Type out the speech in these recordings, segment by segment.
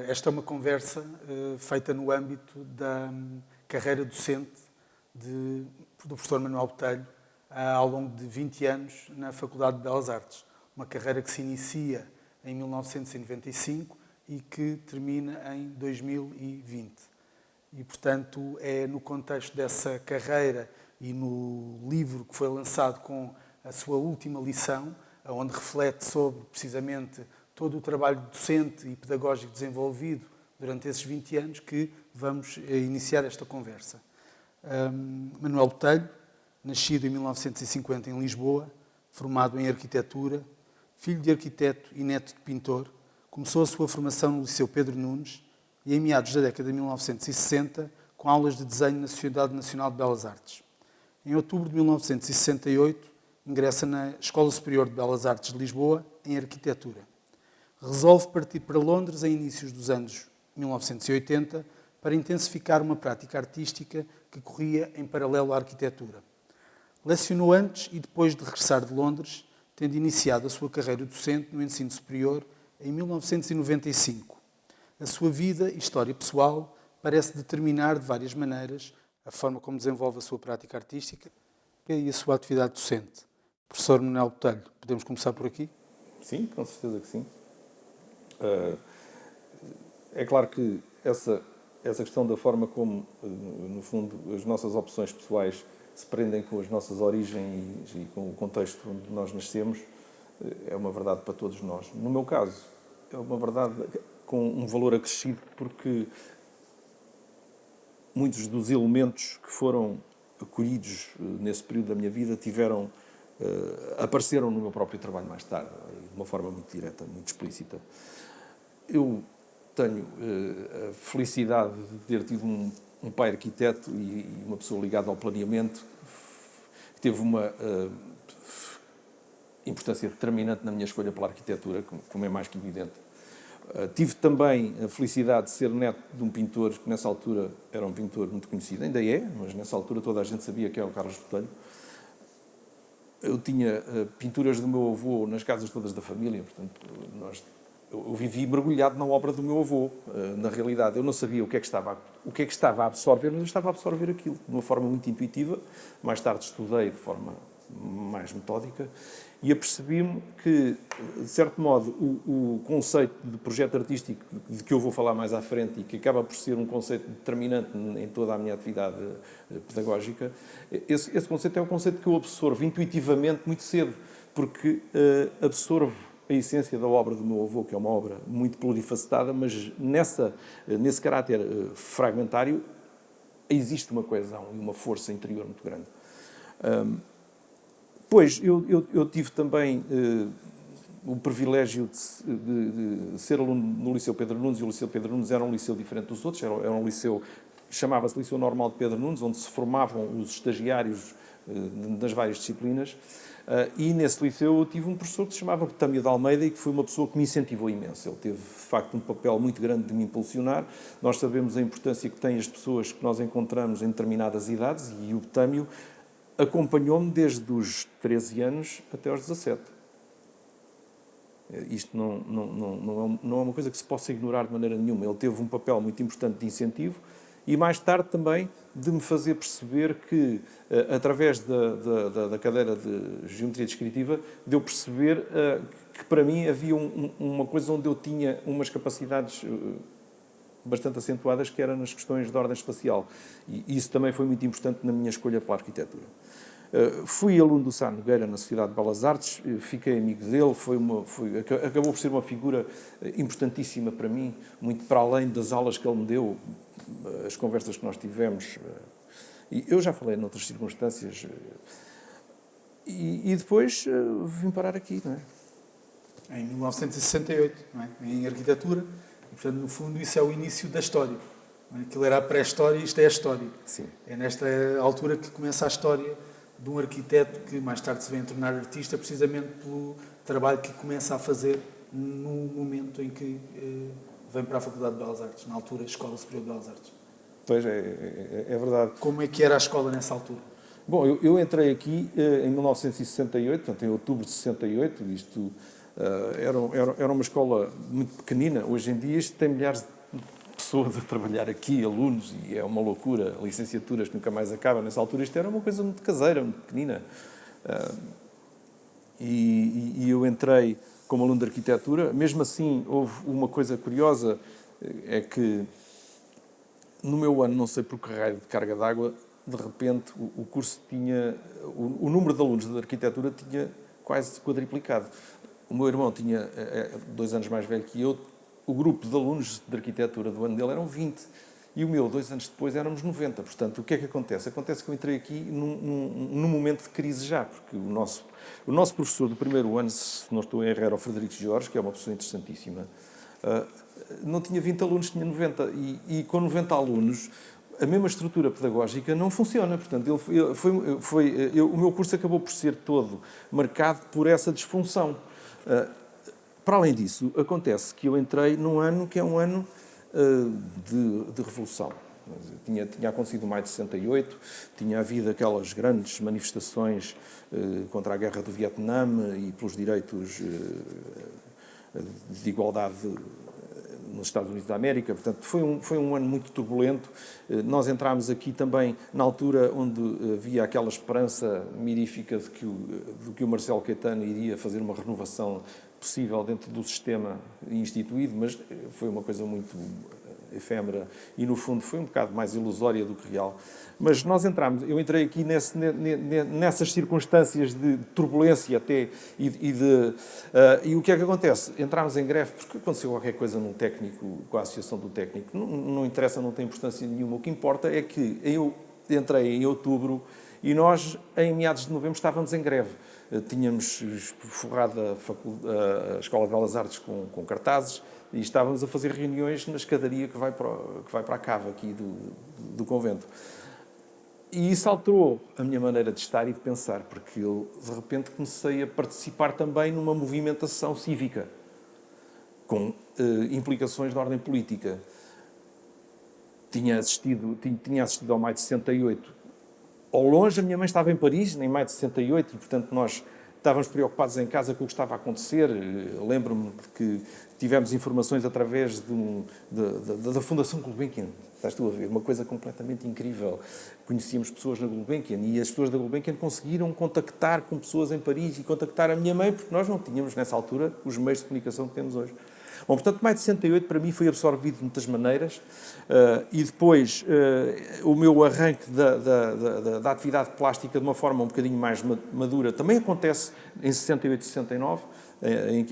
Esta é uma conversa feita no âmbito da carreira docente do professor Manuel Botelho ao longo de 20 anos na Faculdade de Belas Artes. Uma carreira que se inicia em 1995 e que termina em 2020. E, portanto, é no contexto dessa carreira e no livro que foi lançado com a sua última lição, onde reflete sobre, precisamente, todo o trabalho docente e pedagógico desenvolvido durante esses 20 anos, que vamos iniciar esta conversa. Manuel Botelho, nascido em 1950 em Lisboa, formado em arquitetura, filho de arquiteto e neto de pintor, começou a sua formação no Liceu Pedro Nunes e, em meados da década de 1960, com aulas de desenho na Sociedade Nacional de Belas Artes. Em outubro de 1968, ingressa na Escola Superior de Belas Artes de Lisboa, em arquitetura. Resolve partir para Londres em inícios dos anos 1980 para intensificar uma prática artística que corria em paralelo à arquitetura. Lecionou antes e depois de regressar de Londres, tendo iniciado a sua carreira docente no ensino superior em 1995. A sua vida e história pessoal parece determinar de várias maneiras a forma como desenvolve a sua prática artística e a sua atividade docente. Professor Manuel Botelho, podemos começar por aqui? Sim, com certeza que sim. É claro que essa questão da forma como, no fundo, as nossas opções pessoais se prendem com as nossas origens e com o contexto onde nós nascemos, é uma verdade para todos nós. No meu caso, é uma verdade com um valor acrescido, porque muitos dos elementos que foram acolhidos nesse período da minha vida apareceram no meu próprio trabalho mais tarde, de uma forma muito direta, muito explícita. Eu tenho a felicidade de ter tido um pai arquiteto e uma pessoa ligada ao planeamento, que teve uma importância determinante na minha escolha pela arquitetura, como é mais que evidente. Tive também a felicidade de ser neto de um pintor que nessa altura era um pintor muito conhecido, ainda é, mas nessa altura toda a gente sabia que era o Carlos Botelho. Eu tinha pinturas do meu avô nas casas todas da família, portanto, eu vivi mergulhado na obra do meu avô. Na realidade, eu não sabia o que é que estava a absorver, mas eu estava a absorver aquilo de uma forma muito intuitiva. Mais tarde estudei de forma mais metódica e apercebi-me que, de certo modo, o conceito de projeto artístico, de que eu vou falar mais à frente e que acaba por ser um conceito determinante em toda a minha atividade pedagógica, esse conceito é um conceito que eu absorvo intuitivamente muito cedo, porque absorvo a essência da obra do meu avô, que é uma obra muito plurifacetada, mas nesse caráter fragmentário existe uma coesão e uma força interior muito grande. Pois, eu tive também o privilégio de ser aluno no Liceu Pedro Nunes, e o Liceu Pedro Nunes era um liceu diferente dos outros, era um liceu, chamava-se Liceu Normal de Pedro Nunes, onde se formavam os estagiários das várias disciplinas, e nesse liceu eu tive um professor que se chamava Tâmio de Almeida e que foi uma pessoa que me incentivou imenso. Ele teve, de facto, um papel muito grande de me impulsionar. Nós sabemos a importância que têm as pessoas que nós encontramos em determinadas idades, e o Tâmio acompanhou-me desde os 13 anos até aos 17. Isto não é uma coisa que se possa ignorar de maneira nenhuma. Ele teve um papel muito importante de incentivo e, mais tarde, também de me fazer perceber que, através da cadeira de Geometria Descritiva, de eu perceber que, para mim, havia uma coisa onde eu tinha umas capacidades bastante acentuadas, que era nas questões de ordem espacial. E isso também foi muito importante na minha escolha pela arquitetura. Fui aluno do Sá Nogueira na Sociedade de Belas Artes, fiquei amigo dele, acabou por ser uma figura importantíssima para mim, muito para além das aulas que ele me deu, as conversas que nós tivemos. E eu já falei noutras circunstâncias. E depois vim parar aqui, não é? Em 1968, não é? Em arquitetura. E, portanto, no fundo, isso é o início da história. Aquilo era a pré-história e isto é a história. Sim. É nesta altura que começa a história de um arquiteto que mais tarde se vem a tornar artista, precisamente pelo trabalho que começa a fazer no momento em que vem para a Faculdade de Belas Artes, na altura, Escola Superior de Belas Artes. Pois, é verdade. Como é que era a escola nessa altura? Bom, eu entrei aqui em 1968, portanto, em outubro de 68, isto Era uma escola muito pequenina. Hoje em dia isto tem milhares de pessoas a trabalhar aqui, alunos, e é uma loucura. Licenciaturas que nunca mais acabam. Nessa altura isto era uma coisa muito caseira, muito pequenina. E eu entrei como aluno de arquitetura. Mesmo assim, houve uma coisa curiosa, é que no meu ano, não sei por que raio de carga d'água, de repente o curso tinha, o número de alunos de arquitetura tinha quase quadriplicado. O meu irmão tinha 2 anos mais velho que eu, o grupo de alunos de arquitetura do ano dele eram 20. E o meu, 2 anos depois, éramos 90. Portanto, o que é que acontece? Acontece que eu entrei aqui num momento de crise já, porque o nosso professor do primeiro ano, se não estou em erro, era o Frederico Jorge, que é uma pessoa interessantíssima, não tinha 20 alunos, tinha 90. E com 90 alunos, a mesma estrutura pedagógica não funciona. Portanto, o meu curso acabou por ser todo marcado por essa disfunção. Para além disso, acontece que eu entrei num ano que é um ano de revolução. Tinha acontecido o Maio de 68, tinha havido aquelas grandes manifestações contra a guerra do Vietnã e pelos direitos de igualdade nos Estados Unidos da América. Portanto, foi um ano muito turbulento. Nós entrámos aqui também na altura onde havia aquela esperança mirífica de que o Marcelo Caetano iria fazer uma renovação possível dentro do sistema instituído, mas foi uma coisa muito efêmera e, no fundo, foi um bocado mais ilusória do que real. Mas eu entrei aqui nessas circunstâncias de turbulência até e o que é que acontece? Entrámos em greve porque aconteceu qualquer coisa num técnico, com a associação do técnico. Não interessa, não tem importância nenhuma. O que importa é que eu entrei em outubro e nós, em meados de novembro, estávamos em greve. Tínhamos forrado a Escola de Belas Artes com cartazes e estávamos a fazer reuniões na escadaria que vai para a cava aqui do convento. E isso alterou a minha maneira de estar e de pensar, porque eu, de repente, comecei a participar também numa movimentação cívica, com implicações de ordem política. Tinha assistido ao Maio de 68. Ao longe, a minha mãe estava em Paris, em maio de 68, e, portanto, nós estávamos preocupados em casa com o que estava a acontecer. Lembro-me que tivemos informações através da Fundação Gulbenkian. Estás tu a ver? Uma coisa completamente incrível. Conhecíamos pessoas na Gulbenkian e as pessoas da Gulbenkian conseguiram contactar com pessoas em Paris e contactar a minha mãe, porque nós não tínhamos, nessa altura, os meios de comunicação que temos hoje. Bom, portanto, maio de 68 para mim foi absorvido de muitas maneiras e depois o meu arranque da atividade plástica de uma forma um bocadinho mais madura também acontece em 68 e 69,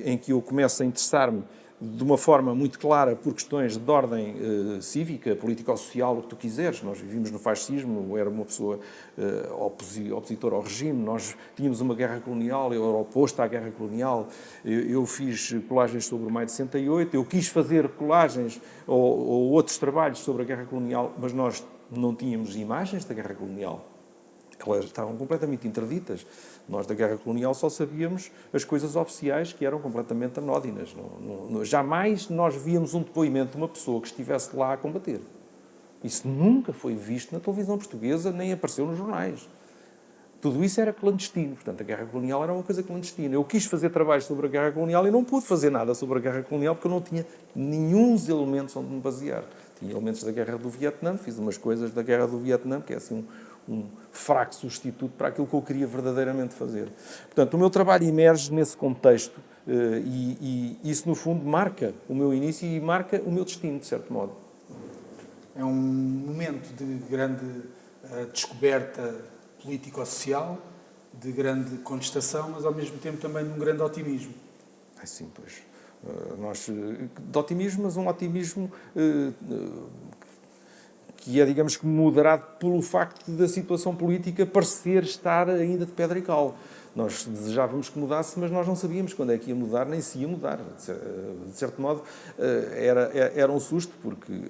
em que eu começo a interessar-me de uma forma muito clara por questões de ordem cívica, político-social, o que tu quiseres. Nós vivíamos no fascismo, eu era uma pessoa opositora ao regime, nós tínhamos uma guerra colonial, eu era oposto à guerra colonial, eu fiz colagens sobre o maio de 68, eu quis fazer colagens ou outros trabalhos sobre a guerra colonial, mas nós não tínhamos imagens da guerra colonial. Elas estavam completamente interditas. Nós, da guerra colonial, só sabíamos as coisas oficiais que eram completamente anódinas. Jamais nós víamos um depoimento de uma pessoa que estivesse lá a combater. Isso nunca foi visto na televisão portuguesa, nem apareceu nos jornais. Tudo isso era clandestino. Portanto, a guerra colonial era uma coisa clandestina. Eu quis fazer trabalhos sobre a guerra colonial e não pude fazer nada sobre a guerra colonial porque eu não tinha nenhum elementos onde me basear. Tinha elementos da guerra do Vietnã, fiz umas coisas da guerra do Vietnã, que é assim um fraco substituto para aquilo que eu queria verdadeiramente fazer. Portanto, o meu trabalho emerge nesse contexto e isso, no fundo, marca o meu início e marca o meu destino, de certo modo. É um momento de grande descoberta político-social, de grande contestação, mas, ao mesmo tempo, também de um grande otimismo. Sim, pois. De otimismo, mas um otimismo que é, digamos que, moderado pelo facto da situação política parecer estar ainda de pedra e cal. Nós desejávamos que mudasse, mas nós não sabíamos quando é que ia mudar, nem se ia mudar. De certo modo, era um susto, porque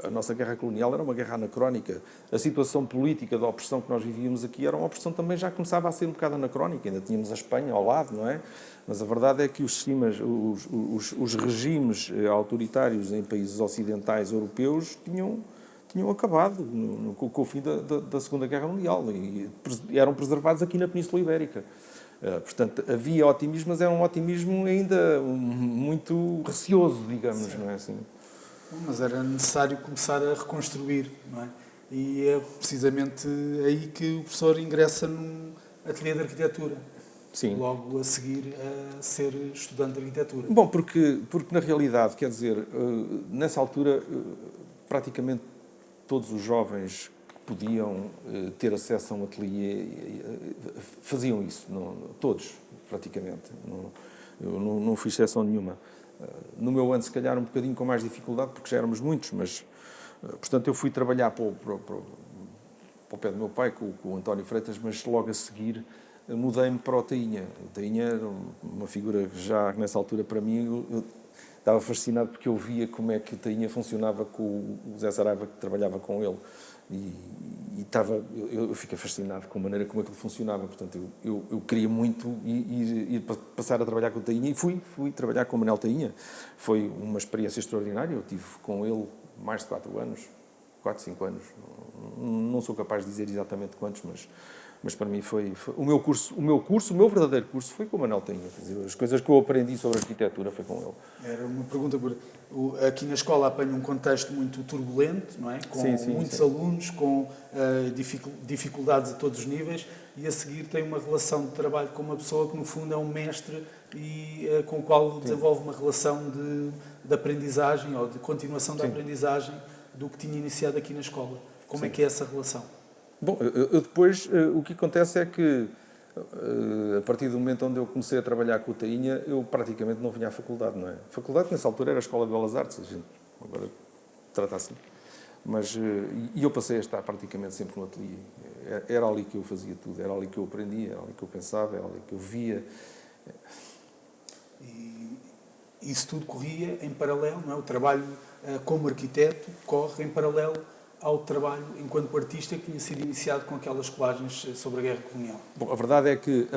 a nossa guerra colonial era uma guerra anacrónica. A situação política da opressão que nós vivíamos aqui era uma opressão também já começava a ser um bocado anacrónica. Ainda tínhamos a Espanha ao lado, não é? Mas a verdade é que os sistemas, os regimes autoritários em países ocidentais europeus tinham acabado com o fim da Segunda Guerra Mundial e eram preservados aqui na Península Ibérica. Portanto, havia otimismo, mas era um otimismo ainda muito receoso, digamos, não é assim? Mas era necessário começar a reconstruir, não é? E é precisamente aí que o professor ingressa num ateliê de arquitetura. Sim. Logo a seguir a ser estudante de arquitetura. Bom, porque na realidade, quer dizer, nessa altura, praticamente todos os jovens que podiam ter acesso a um ateliê faziam isso, todos, praticamente. Eu não fiz exceção nenhuma. No meu ano, se calhar, um bocadinho com mais dificuldade, porque já éramos muitos, mas, portanto, eu fui trabalhar para o pé do meu pai, com o António Freitas, mas logo a seguir mudei-me para o Tainha. O Tainha era uma figura que já, nessa altura, para mim, eu estava fascinado porque eu via como é que o Tainha funcionava com o Zé Saraiva, que trabalhava com ele. Eu fiquei fascinado com a maneira como aquilo funcionava. Portanto, eu queria muito ir passar a trabalhar com o Tainha e fui trabalhar com o Manuel Tainha. Foi uma experiência extraordinária. Eu tive com ele mais de 4 anos, 4, 5 anos. Não sou capaz de dizer exatamente quantos, mas para mim foi o meu verdadeiro curso foi com o Manuel Tainha. As coisas que eu aprendi sobre arquitetura foi com ele. Era uma pergunta aqui na escola apanha um contexto muito turbulento, não é? Com muitos alunos, com dificuldades a todos os níveis, e a seguir tem uma relação de trabalho com uma pessoa que no fundo é um mestre e com o qual desenvolve uma relação de aprendizagem ou de continuação da aprendizagem do que tinha iniciado aqui na escola. Como é que é essa relação? Bom, eu depois, o que acontece é que, a partir do momento onde eu comecei a trabalhar com o Tainha, eu praticamente não vinha à faculdade, não é? A faculdade, nessa altura, era a Escola de Belas Artes, a gente agora trata assim. Mas, e eu passei a estar praticamente sempre no ateliê. Era ali que eu fazia tudo, era ali que eu aprendia, era ali que eu pensava, era ali que eu via. E isso tudo corria em paralelo, não é? O trabalho como arquiteto corre em paralelo ao trabalho enquanto artista que tinha sido iniciado com aquelas colagens sobre a guerra colonial. Bom, a verdade é que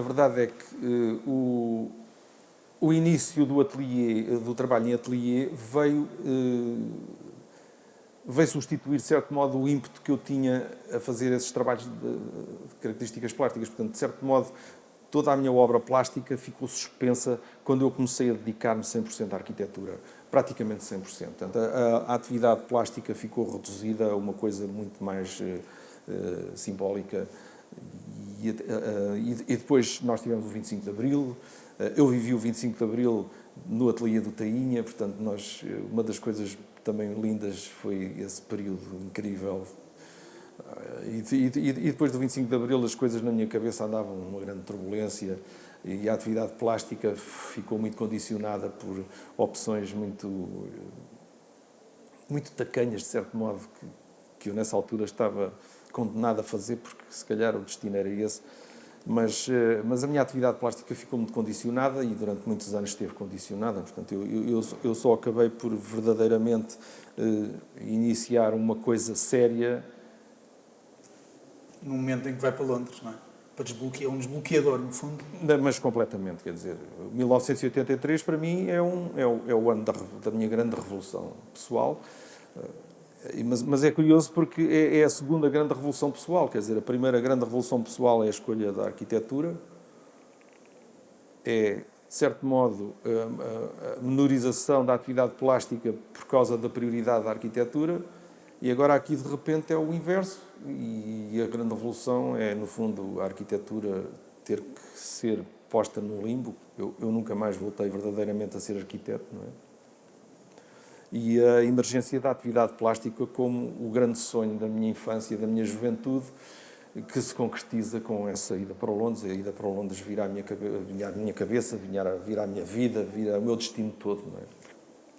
o início do ateliê, do trabalho em ateliê, veio substituir, de certo modo, o ímpeto que eu tinha a fazer esses trabalhos de características plásticas. Portanto, de certo modo, toda a minha obra plástica ficou suspensa quando eu comecei a dedicar-me 100% à arquitetura. Praticamente 100%. Portanto, a atividade plástica ficou reduzida a uma coisa muito mais simbólica. E depois nós tivemos o 25 de Abril. Eu vivi o 25 de Abril no ateliê do Tainha, portanto, uma das coisas também lindas foi esse período incrível. E depois do 25 de Abril as coisas na minha cabeça andavam numa grande turbulência e a atividade plástica ficou muito condicionada por opções muito tacanhas, de certo modo, que eu nessa altura estava condenado a fazer, porque se calhar o destino era esse. Mas a minha atividade plástica ficou muito condicionada e durante muitos anos esteve condicionada. Portanto, eu só acabei por verdadeiramente iniciar uma coisa séria no momento em que vai para Londres, não é? Para desbloquear, um desbloqueador, no fundo. Mas completamente, quer dizer, 1983 para mim é o ano da minha grande revolução pessoal. Mas é curioso porque é a segunda grande revolução pessoal, quer dizer, a primeira grande revolução pessoal é a escolha da arquitetura, é, de certo modo, a menorização da atividade plástica por causa da prioridade da arquitetura, e agora aqui de repente é o inverso, e a grande revolução é, no fundo, a arquitetura ter que ser posta no limbo. Eu nunca mais voltei verdadeiramente a ser arquiteto, não é? E a emergência da atividade plástica como o grande sonho da minha infância e da minha juventude, que se concretiza com essa ida para Londres. A ida para Londres vira à minha cabeça, vira à minha vida, vira o meu destino todo, não é?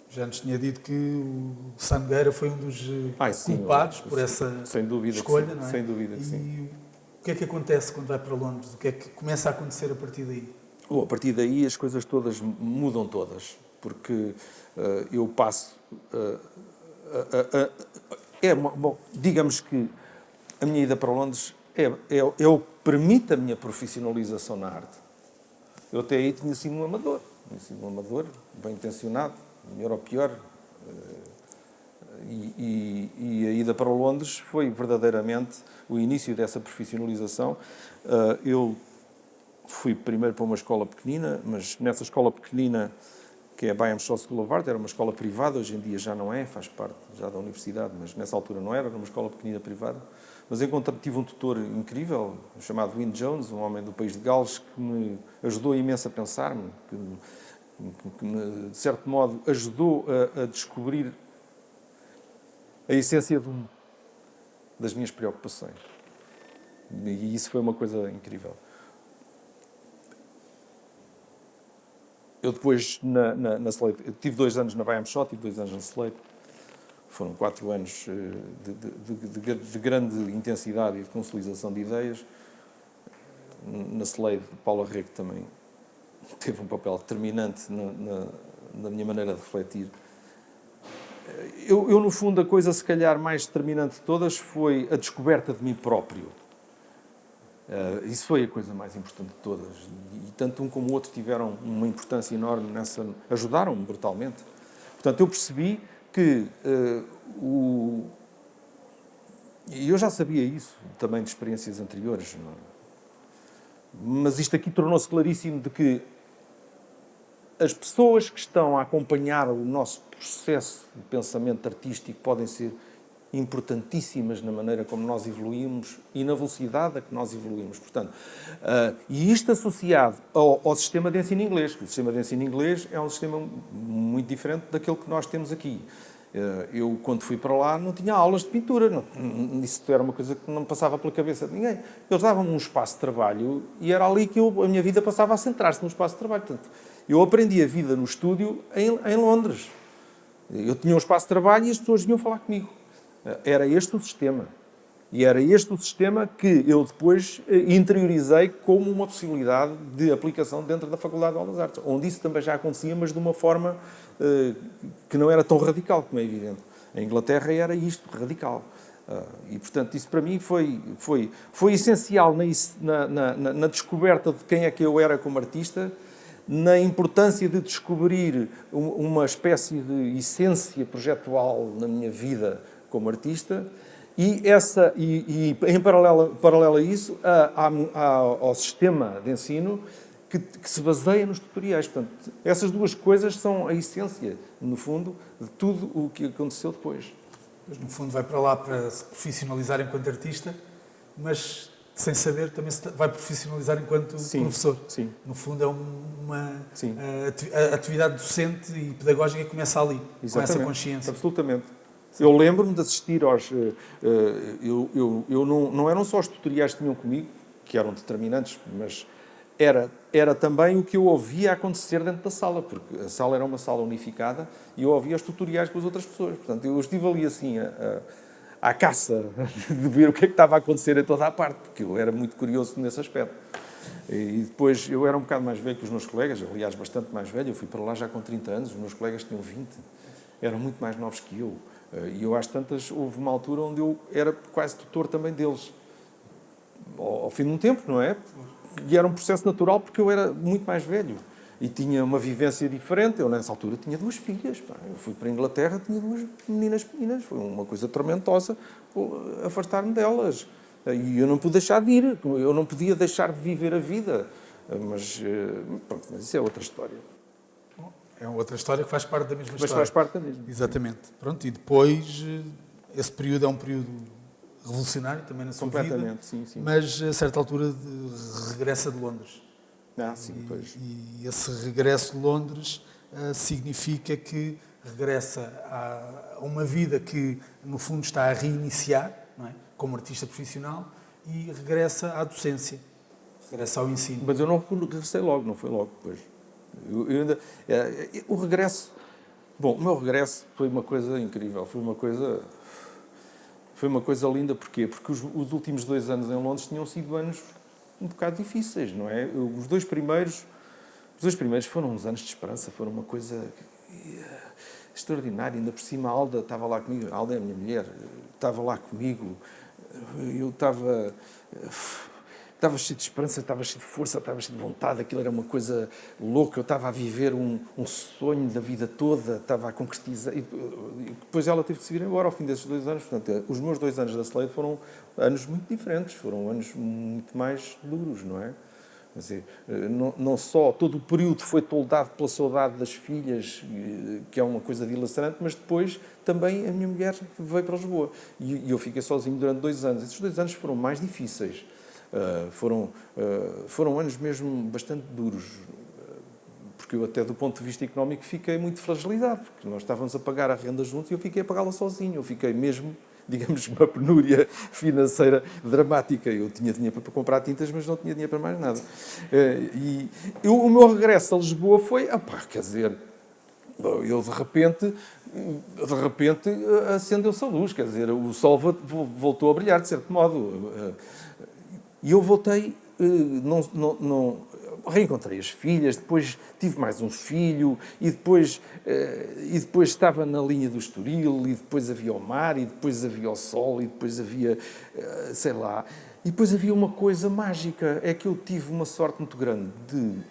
Já nos tinha dito que o Sá Nogueira foi um dos culpados por essa sem dúvida escolha, que sim, não é? Sem dúvida que sim. E o que é que acontece quando vai para Londres? O que é que começa a acontecer a partir daí? Bom, a partir daí as coisas todas mudam todas, porque eu passo bom, digamos que a minha ida para Londres é o que permite a minha profissionalização na arte. Eu até aí tinha sido um amador, bem intencionado, melhor ou pior. E a ida para Londres foi verdadeiramente o início dessa profissionalização. Eu fui primeiro para uma escola pequenina, mas nessa escola pequenina, que é a Byam Shaw School of Art, era uma escola privada, hoje em dia já não é, faz parte já da universidade, mas nessa altura não era, era uma escola pequenina privada. Mas tive um tutor incrível, chamado Wyn Jones, um homem do país de Gales, que me ajudou imenso a pensar-me, que me, de certo modo, ajudou a descobrir a essência das minhas preocupações. E isso foi uma coisa incrível. Eu depois, na Slade, tive 2 anos na Byam Shaw, tive 2 anos na Slade. Foram 4 anos de grande intensidade e de consolidação de ideias. Na Slade, Paulo Arrego também teve um papel determinante na minha maneira de refletir. Eu, no fundo, a coisa se calhar mais determinante de todas foi a descoberta de mim próprio. Isso foi a coisa mais importante de todas. E tanto um como o outro tiveram uma importância enorme nessa... Ajudaram-me brutalmente. Portanto, eu percebi que e eu já sabia isso também de experiências anteriores, não é? Mas isto aqui tornou-se claríssimo de que as pessoas que estão a acompanhar o nosso processo de pensamento artístico podem ser importantíssimas na maneira como nós evoluímos e na velocidade a que nós evoluímos. Portanto, e isto associado ao sistema de ensino inglês, que o sistema de ensino inglês é um sistema muito diferente daquele que nós temos aqui. Eu, quando fui para lá, não tinha aulas de pintura. Isso era uma coisa que não me passava pela cabeça de ninguém. Eles davam-me um espaço de trabalho e era ali que a minha vida passava a centrar-se no espaço de trabalho. Portanto, eu aprendi a vida no estúdio em Londres. Eu tinha um espaço de trabalho e as pessoas vinham falar comigo. Era este o sistema. E era este o sistema que eu depois interiorizei como uma possibilidade de aplicação dentro da Faculdade de Belas Artes, onde isso também já acontecia, mas de uma forma que não era tão radical, como é evidente. Em Inglaterra era isto, radical. E, portanto, isso para mim foi essencial na descoberta de quem é que eu era como artista, na importância de descobrir uma espécie de essência projetual na minha vida como artista e em paralelo a isso, ao sistema de ensino que se baseia nos tutoriais. Portanto, essas duas coisas são a essência, no fundo, de tudo o que aconteceu depois. Mas, no fundo, vai para lá para se profissionalizar enquanto artista, mas sem saber também se vai profissionalizar enquanto professor. Sim. No fundo, é uma a atividade docente e pedagógica que começa ali, Exatamente. com essa consciência. Absolutamente. Eu lembro-me de assistir aos... não eram só os tutoriais que tinham comigo, que eram determinantes, mas era também o que eu ouvia acontecer dentro da sala, porque a sala era uma sala unificada e eu ouvia os tutoriais com as outras pessoas. Portanto, eu estive ali assim à caça de ver o que é que estava a acontecer em toda a parte, porque eu era muito curioso nesse aspecto. E depois, eu era um bocado mais velho que os meus colegas, aliás, bastante mais velho, eu fui para lá já com 30 anos, os meus colegas tinham 20, eram muito mais novos que eu. E eu, às tantas, houve uma altura onde eu era quase tutor também deles. Ao fim de um tempo, não é? E era um processo natural porque eu era muito mais velho. E tinha uma vivência diferente. Eu, nessa altura, tinha 2 filhas. Eu fui para a Inglaterra, tinha 2 meninas pequenas. Foi uma coisa tormentosa afastar-me delas. E eu não pude deixar de ir. Eu não podia deixar de viver a vida. Mas isso é outra história. É outra história que faz parte da mesma história. Mas faz parte da mesma. Exatamente. Pronto, e depois, esse período é um período revolucionário também na sua vida. Completamente, sim. Mas, a certa altura, regressa de Londres. Sim, pois. E esse regresso de Londres significa que regressa a uma vida que, no fundo, está a reiniciar, não é? Como artista profissional, e regressa à docência, regressa ao ensino. Mas eu não regressei logo, não foi logo depois. O regresso... Bom, o meu regresso foi uma coisa incrível, foi uma coisa linda. Porquê? Porque os últimos 2 anos em Londres tinham sido anos um bocado difíceis, não é? Os dois primeiros foram uns anos de esperança, foram uma coisa extraordinária. Ainda por cima, a Alda estava lá comigo, a Alda é a minha mulher, estava lá comigo, eu estava cheio de esperança, estava cheio de força, estava cheio de vontade, aquilo era uma coisa louca, eu estava a viver um sonho da vida toda, estava a concretizar. E depois ela teve de se vir embora ao fim desses 2 anos. Portanto, os meus 2 anos da Slade foram anos muito diferentes, foram anos muito mais duros, não é? Quer dizer, não só todo o período foi toldado pela saudade das filhas, que é uma coisa dilacerante, mas depois também a minha mulher veio para Lisboa. E eu fiquei sozinho durante 2 anos. Esses 2 anos foram mais difíceis. Foram anos mesmo bastante duros. Porque eu, até do ponto de vista económico, fiquei muito fragilizado. Porque nós estávamos a pagar a renda juntos e eu fiquei a pagá-la sozinho. Eu fiquei mesmo, digamos, uma penúria financeira dramática. Eu tinha dinheiro para comprar tintas, mas não tinha dinheiro para mais nada. O meu regresso a Lisboa foi, quer dizer, eu de repente acendeu-se a luz, quer dizer, o sol voltou a brilhar, de certo modo. E eu voltei, reencontrei as filhas, depois tive mais um filho, e depois estava na linha do Estoril, e depois havia o mar, e depois havia o sol, e depois havia, sei lá... E depois havia uma coisa mágica, é que eu tive uma sorte muito grande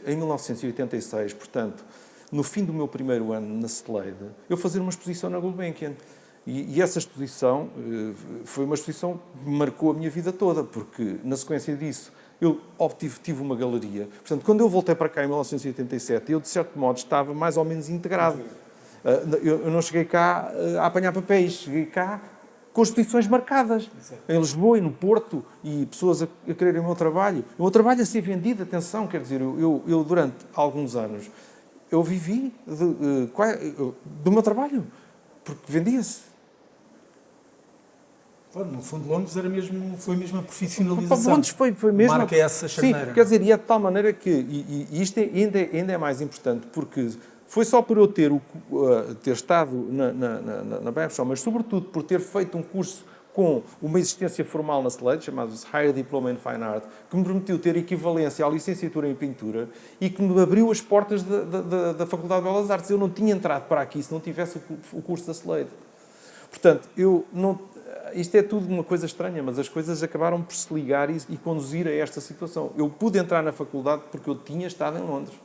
em 1986, portanto, no fim do meu primeiro ano na Slade, eu fazer uma exposição na Gulbenkian. E essa exposição foi uma exposição que marcou a minha vida toda, porque, na sequência disso, eu tive uma galeria. Portanto, quando eu voltei para cá em 1987, eu, de certo modo, estava mais ou menos integrado. Eu não cheguei cá a apanhar papéis, cheguei cá com exposições marcadas, em Lisboa e no Porto, e pessoas a quererem o meu trabalho. O meu trabalho a ser vendido, atenção, quer dizer, eu durante alguns anos, eu vivi do meu trabalho, porque vendia-se. Claro, no fundo, Londres foi mesmo a profissionalização. Londres foi mesmo. Marca essa charneira. Sim, quer dizer, e é de tal maneira que, e isto ainda é mais importante, porque foi só por eu ter estado na BFSO, mas sobretudo por ter feito um curso com uma existência formal na Slade, chamado Higher Diploma in Fine Art, que me permitiu ter equivalência à licenciatura em pintura e que me abriu as portas da Faculdade de Belas Artes. Eu não tinha entrado para aqui se não tivesse o curso da Slade. Portanto, isto é tudo uma coisa estranha, mas as coisas acabaram por se ligar e conduzir a esta situação. Eu pude entrar na faculdade porque eu tinha estado em Londres.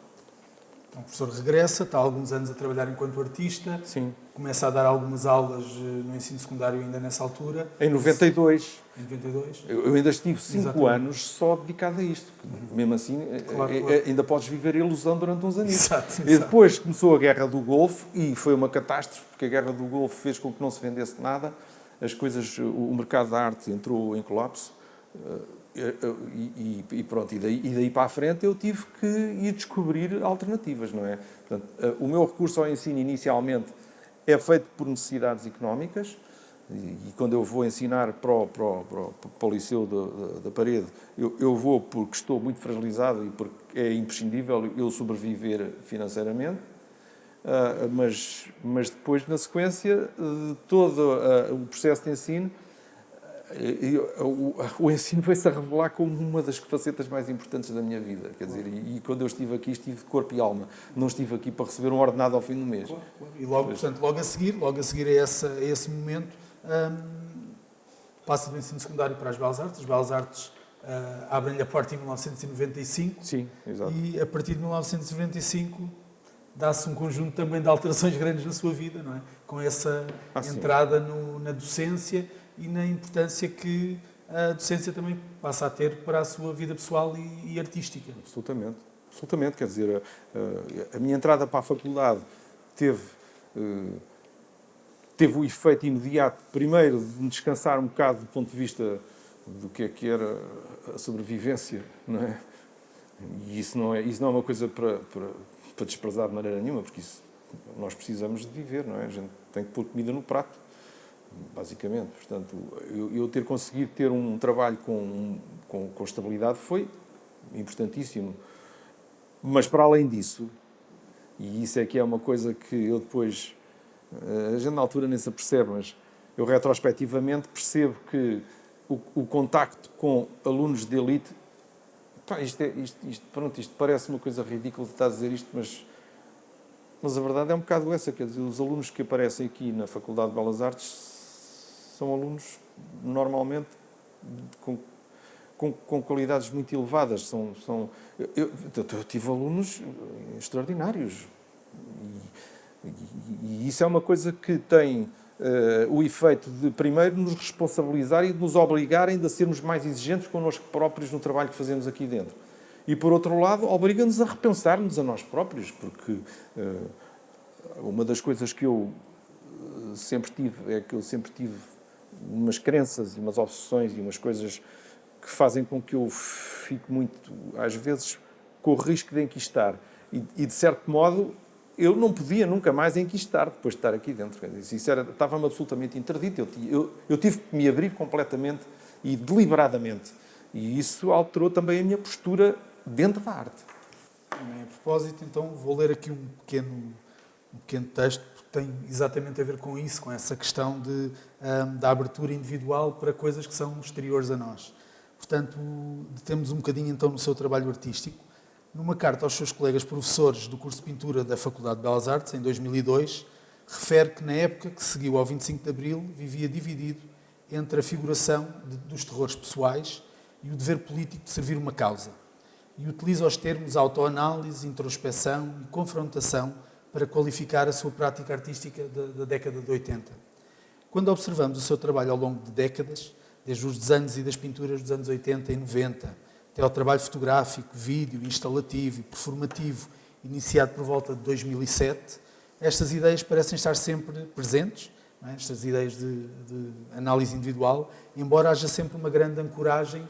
Então, o professor regressa, está há alguns anos a trabalhar enquanto artista. Sim. Começa a dar algumas aulas no ensino secundário ainda nessa altura. Em 92. Em 92. Eu ainda estive 5 anos só dedicado a isto. Mesmo assim, claro. Ainda podes viver a ilusão durante uns anos. Exato. E depois começou a Guerra do Golfo e foi uma catástrofe, porque a Guerra do Golfo fez com que não se vendesse nada. O mercado da arte entrou em colapso. E pronto, e daí para a frente eu tive que ir descobrir alternativas, não é? Portanto, o meu recurso ao ensino inicialmente é feito por necessidades económicas e quando eu vou ensinar para o Liceu da Parede, eu vou porque estou muito fragilizado e porque é imprescindível eu sobreviver financeiramente, mas depois, na sequência de todo o processo de ensino, o ensino veio-se a revelar como uma das facetas mais importantes da minha vida. Quer dizer, e quando eu estive aqui, estive de corpo e alma. Não estive aqui para receber um ordenado ao fim do mês. E portanto, logo a seguir a esse momento, passa do ensino secundário para as Belas Artes. As Belas Artes abrem-lhe a porta em 1995. Sim, exato. E a partir de 1995 dá-se um conjunto também de alterações grandes na sua vida, não é? Com essa entrada na docência e na importância que a docência também passa a ter para a sua vida pessoal e artística. Absolutamente. Absolutamente. Quer dizer, a minha entrada para a faculdade teve o efeito imediato, primeiro, de me descansar um bocado do ponto de vista do que era a sobrevivência, não é? E isso não é uma coisa para desprezar de maneira nenhuma, porque nós precisamos de viver, não é? A gente tem que pôr comida no prato, basicamente. Portanto, eu ter conseguido ter um trabalho com estabilidade foi importantíssimo. Mas, para além disso, e isso é que é uma coisa que eu depois, a gente na altura nem se apercebe, mas eu retrospectivamente percebo que o contacto com alunos de elite, isto parece uma coisa ridícula de estar a dizer isto, mas a verdade é um bocado essa, quer dizer, os alunos que aparecem aqui na Faculdade de Belas Artes são alunos, normalmente, com qualidades muito elevadas. Eu tive alunos extraordinários. E isso é uma coisa que tem o efeito de, primeiro, nos responsabilizar e de nos obrigarem a sermos mais exigentes connosco próprios no trabalho que fazemos aqui dentro. E, por outro lado, obriga-nos a repensar-nos a nós próprios, porque uma das coisas que eu sempre tive é que eu sempre tive umas crenças e umas obsessões e umas coisas que fazem com que eu fique muito, às vezes, com o risco de enquistar. E de certo modo, eu não podia nunca mais enquistar depois de estar aqui dentro. Isso estava-me absolutamente interdito. Eu tive que me abrir completamente e deliberadamente. E isso alterou também a minha postura dentro da arte. A propósito, então, vou ler aqui um pequeno texto, porque tem exatamente a ver com isso, com essa questão da abertura individual para coisas que são exteriores a nós. Portanto, temos um bocadinho, então, no seu trabalho artístico. Numa carta aos seus colegas professores do curso de pintura da Faculdade de Belas Artes, em 2002, refere que, na época que seguiu ao 25 de Abril, vivia dividido entre a figuração dos terrores pessoais e o dever político de servir uma causa. E utiliza os termos autoanálise, introspeção e confrontação para qualificar a sua prática artística da década de 80. Quando observamos o seu trabalho ao longo de décadas, desde os desenhos e das pinturas dos anos 80 e 90, até ao trabalho fotográfico, vídeo, instalativo e performativo, iniciado por volta de 2007, estas ideias parecem estar sempre presentes, não é? Estas ideias de análise individual, embora haja sempre uma grande ancoragem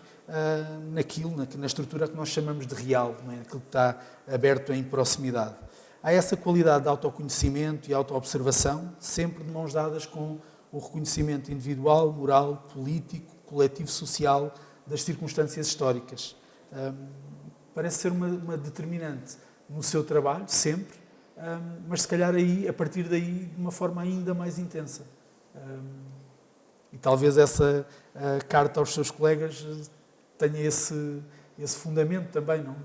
na estrutura que nós chamamos de real, não é? Aquilo que está aberto em proximidade. Há essa qualidade de autoconhecimento e autoobservação, sempre de mãos dadas com o reconhecimento individual, moral, político, coletivo, social das circunstâncias históricas. Parece ser uma determinante no seu trabalho, sempre, mas se calhar aí, a partir daí, de uma forma ainda mais intensa. E talvez essa carta aos seus colegas tenha esse fundamento também, não?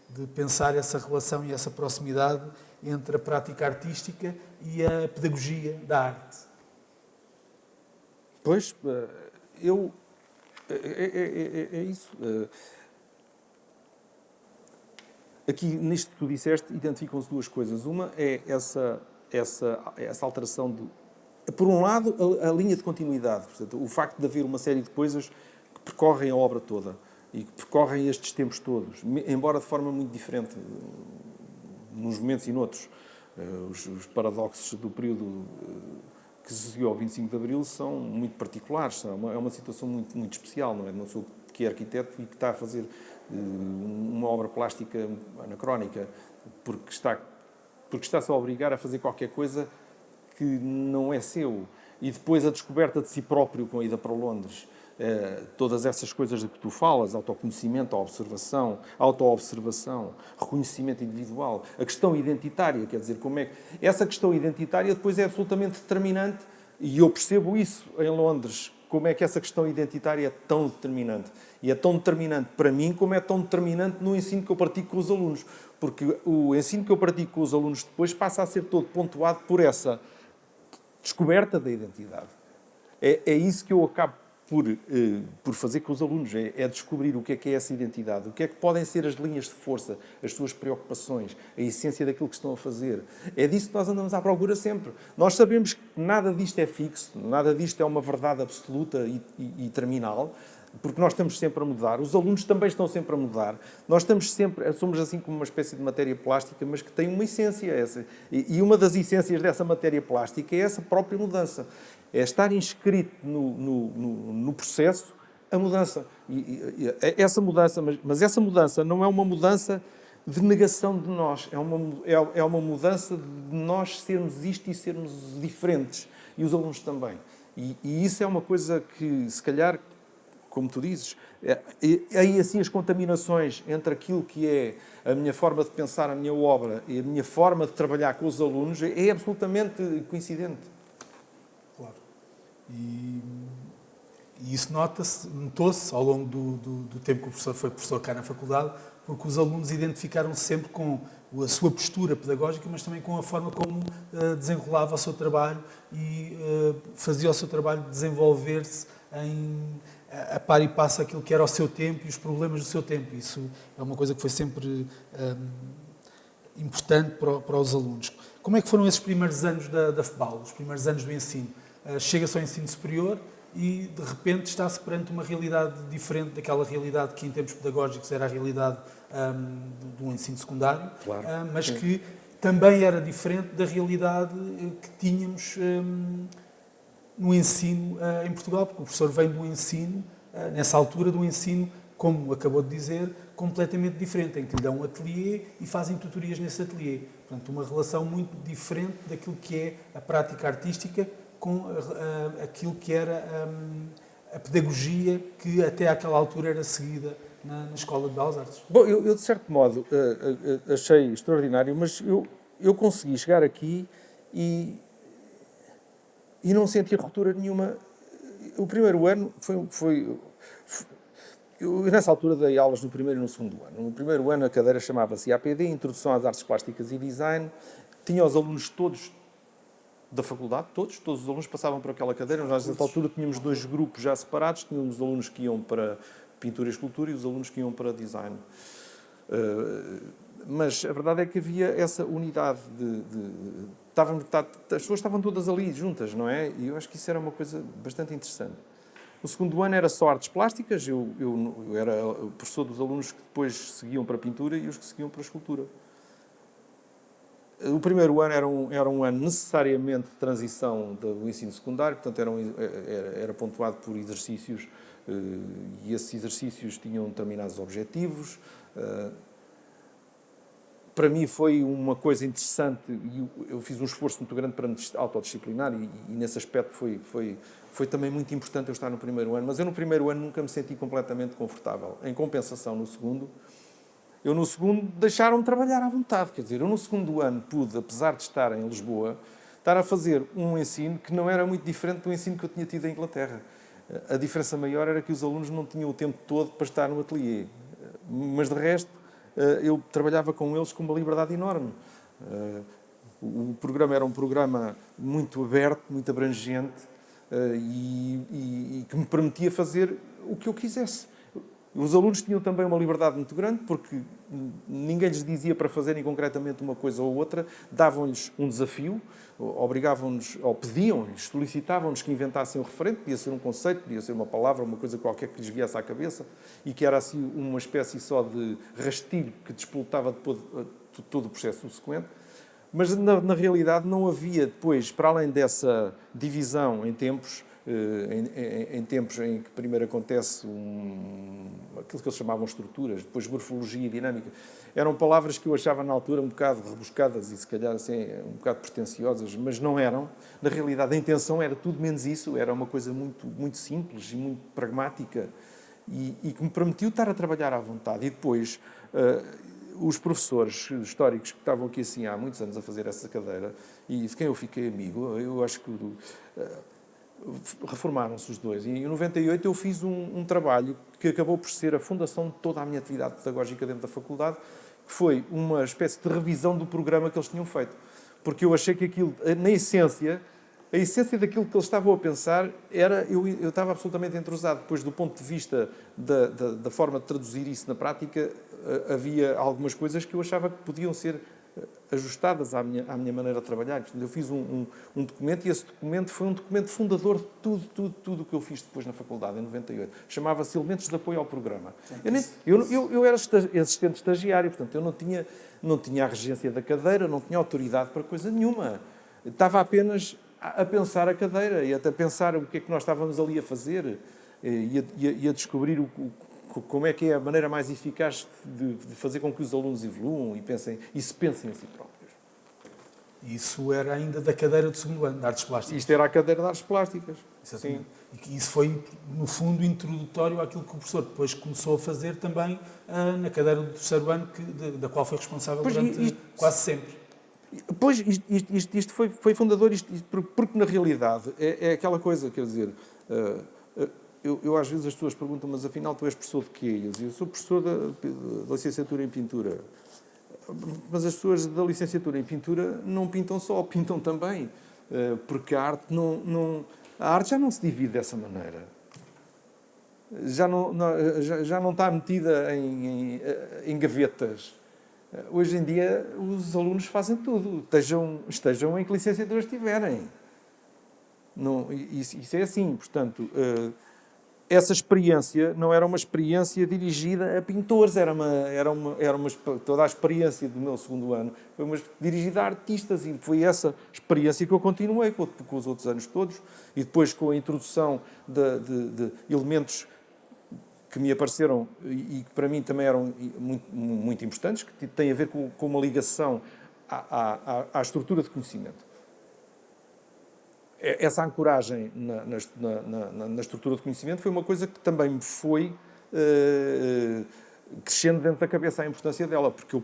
De pensar essa relação e essa proximidade entre a prática artística e a pedagogia da arte. Pois, é isso. Aqui, nisto que tu disseste, identificam-se duas coisas. Uma é essa alteração de... Por um lado, a linha de continuidade. Portanto, o facto de haver uma série de coisas que percorrem a obra toda e que percorrem estes tempos todos, embora de forma muito diferente, nos momentos e noutros. Os paradoxos do período que se seguiu ao 25 de Abril são muito particulares. É uma situação muito, muito especial, não é? Não sou que é arquiteto e que está a fazer uma obra plástica anacrónica porque está-se a obrigar a fazer qualquer coisa que não é seu. E depois a descoberta de si próprio com a ida para Londres. Todas essas coisas de que tu falas, autoconhecimento, autoobservação, reconhecimento individual, a questão identitária, quer dizer, como é que... Essa questão identitária depois é absolutamente determinante, e eu percebo isso em Londres, como é que essa questão identitária é tão determinante. E é tão determinante para mim como é tão determinante no ensino que eu pratico com os alunos, porque o ensino que eu pratico com os alunos depois passa a ser todo pontuado por essa descoberta da identidade. É isso que eu acabo por fazer com os alunos, é descobrir o que é essa identidade, o que é que podem ser as linhas de força, as suas preocupações, a essência daquilo que estão a fazer. É disso que nós andamos à procura sempre. Nós sabemos que nada disto é fixo, nada disto é uma verdade absoluta e terminal, porque nós estamos sempre a mudar, os alunos também estão sempre a mudar, nós somos assim como uma espécie de matéria plástica, mas que tem uma essência. E uma das essências dessa matéria plástica é essa própria mudança. É estar inscrito no processo a mudança. Essa mudança, mas essa mudança não é uma mudança de negação de nós, é uma mudança de nós sermos isto e sermos diferentes. E os alunos também. E isso é uma coisa que, se calhar, como tu dizes, aí assim as contaminações entre aquilo que é a minha forma de pensar a minha obra e a minha forma de trabalhar com os alunos é absolutamente coincidente. Claro. E isso notou-se ao longo do tempo que o professor foi professor cá na faculdade, porque os alunos identificaram-se sempre com a sua postura pedagógica, mas também com a forma como desenrolava o seu trabalho e fazia o seu trabalho desenvolver-se a par e passo aquilo que era o seu tempo e os problemas do seu tempo. Isso é uma coisa que foi sempre importante para os alunos. Como é que foram esses primeiros anos da FBAL, os primeiros anos do ensino? Chega-se ao ensino superior e, de repente, está-se perante uma realidade diferente daquela realidade que, em termos pedagógicos, era a realidade do ensino secundário, Claro. mas que também era diferente da realidade que tínhamos no ensino em Portugal, porque o professor vem do ensino, nessa altura do ensino, como acabou de dizer, completamente diferente, em que lhe dão um ateliê e fazem tutorias nesse ateliê. Portanto, uma relação muito diferente daquilo que é a prática artística com aquilo que era a pedagogia que até àquela altura era seguida na Escola de Belas Artes. Bom, eu de certo modo achei extraordinário, mas eu consegui chegar aqui e não senti ruptura nenhuma. O primeiro ano eu, nessa altura, dei aulas no primeiro e no segundo ano. No primeiro ano, a cadeira chamava-se APD, Introdução às Artes Plásticas e Design. Tinha os alunos todos da faculdade, todos os alunos passavam por aquela cadeira. Nós, nessa altura, tínhamos 2 grupos já separados. Tínhamos os alunos que iam para pintura e escultura e os alunos que iam para design. Mas a verdade é que havia essa unidade as pessoas estavam todas ali juntas, não é? E eu acho que isso era uma coisa bastante interessante. O segundo ano era só artes plásticas, eu era o professor dos alunos que depois seguiam para a pintura e os que seguiam para a escultura. O primeiro ano era um ano necessariamente de transição do ensino secundário, portanto era pontuado por exercícios e esses exercícios tinham determinados objetivos. Para mim foi uma coisa interessante e eu fiz um esforço muito grande para me autodisciplinar e nesse aspecto foi também muito importante eu estar no primeiro ano, mas eu no primeiro ano nunca me senti completamente confortável. Em compensação, no segundo deixaram-me trabalhar à vontade. Quer dizer, eu no segundo ano pude, apesar de estar em Lisboa, estar a fazer um ensino que não era muito diferente do ensino que eu tinha tido em Inglaterra. A diferença maior era que os alunos não tinham o tempo todo para estar no ateliê. Mas, de resto, eu trabalhava com eles com uma liberdade enorme. O programa era um programa muito aberto, muito abrangente e que me permitia fazer o que eu quisesse. Os alunos tinham também uma liberdade muito grande porque ninguém lhes dizia para fazerem concretamente uma coisa ou outra, davam-lhes um desafio, obrigavam-nos, ou pediam-lhes, solicitavam-nos que inventassem um referente, podia ser um conceito, podia ser uma palavra, uma coisa qualquer que lhes viesse à cabeça e que era assim uma espécie só de rastilho que despoltava depois todo o processo subsequente. Mas na realidade não havia depois, para além dessa divisão em tempos, em tempos em que primeiro acontece aquilo que eles chamavam estruturas, depois morfologia e dinâmica, eram palavras que eu achava na altura um bocado rebuscadas e se calhar assim, um bocado pretenciosas, mas não eram. Na realidade a intenção era tudo menos isso, era uma coisa muito, muito simples e muito pragmática e que me permitiu estar a trabalhar à vontade. E depois os professores históricos que estavam aqui assim há muitos anos a fazer essa cadeira e de quem eu fiquei amigo, eu acho que reformaram-se os dois. E em 98 eu fiz um trabalho que acabou por ser a fundação de toda a minha atividade pedagógica dentro da faculdade, que foi uma espécie de revisão do programa que eles tinham feito. Porque eu achei que aquilo, na essência, a essência daquilo que eles estavam a pensar era... Eu estava absolutamente entrosado. Depois, do ponto de vista da forma de traduzir isso na prática, havia algumas coisas que eu achava que podiam ser ajustadas à minha maneira de trabalhar. Portanto, eu fiz um documento e esse documento foi um documento fundador de tudo o que eu fiz depois na faculdade, em 98. Chamava-se Elementos de Apoio ao Programa. Eu era assistente estagiário, portanto, eu não tinha a regência da cadeira, não tinha autoridade para coisa nenhuma. Estava apenas a pensar a cadeira e até a pensar o que é que nós estávamos ali a fazer e a descobrir como é que é a maneira mais eficaz de fazer com que os alunos evoluam e se pensem em si próprios. Isso era ainda da cadeira do segundo ano, de Artes Plásticas. Isto era a cadeira de Artes Plásticas. Exatamente. Sim. E que isso foi, no fundo, introdutório àquilo que o professor depois começou a fazer também na cadeira do terceiro ano, da qual foi responsável durante quase sempre. Pois, isto foi fundador, porque na realidade é aquela coisa, quer dizer... Eu às vezes as pessoas perguntam, mas afinal tu és professor de quê? Eu digo, eu sou professor da licenciatura em pintura. Mas as pessoas da licenciatura em pintura não pintam só, pintam também. Porque a arte já não se divide dessa maneira. Já não está metida em gavetas. Hoje em dia os alunos fazem tudo, estejam em que licenciatura estiverem. Isso é assim, portanto... essa experiência não era uma experiência dirigida a pintores, toda a experiência do meu segundo ano foi dirigida a artistas, e foi essa experiência que eu continuei com os outros anos todos, e depois com a introdução de elementos que me apareceram e que para mim também eram muito importantes, que têm a ver com uma ligação à estrutura de conhecimento. Essa ancoragem na estrutura de conhecimento foi uma coisa que também me foi crescendo dentro da cabeça a importância dela, porque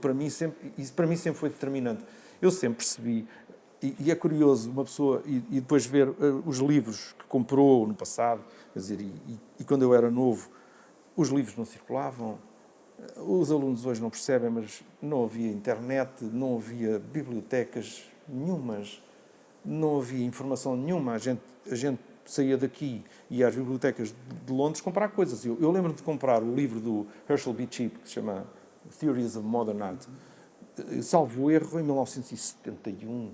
isso para mim sempre foi determinante. Eu sempre percebi, e é curioso uma pessoa, e depois ver os livros que comprou no passado, quer dizer, e quando eu era novo, os livros não circulavam, os alunos hoje não percebem, mas não havia internet, não havia bibliotecas nenhumas, não havia informação nenhuma. A gente saía daqui e ia às bibliotecas de Londres comprar coisas. Eu lembro-me de comprar o livro do Herschel B. Cheap, que se chama Theories of Modern Art, salvo erro, em 1971,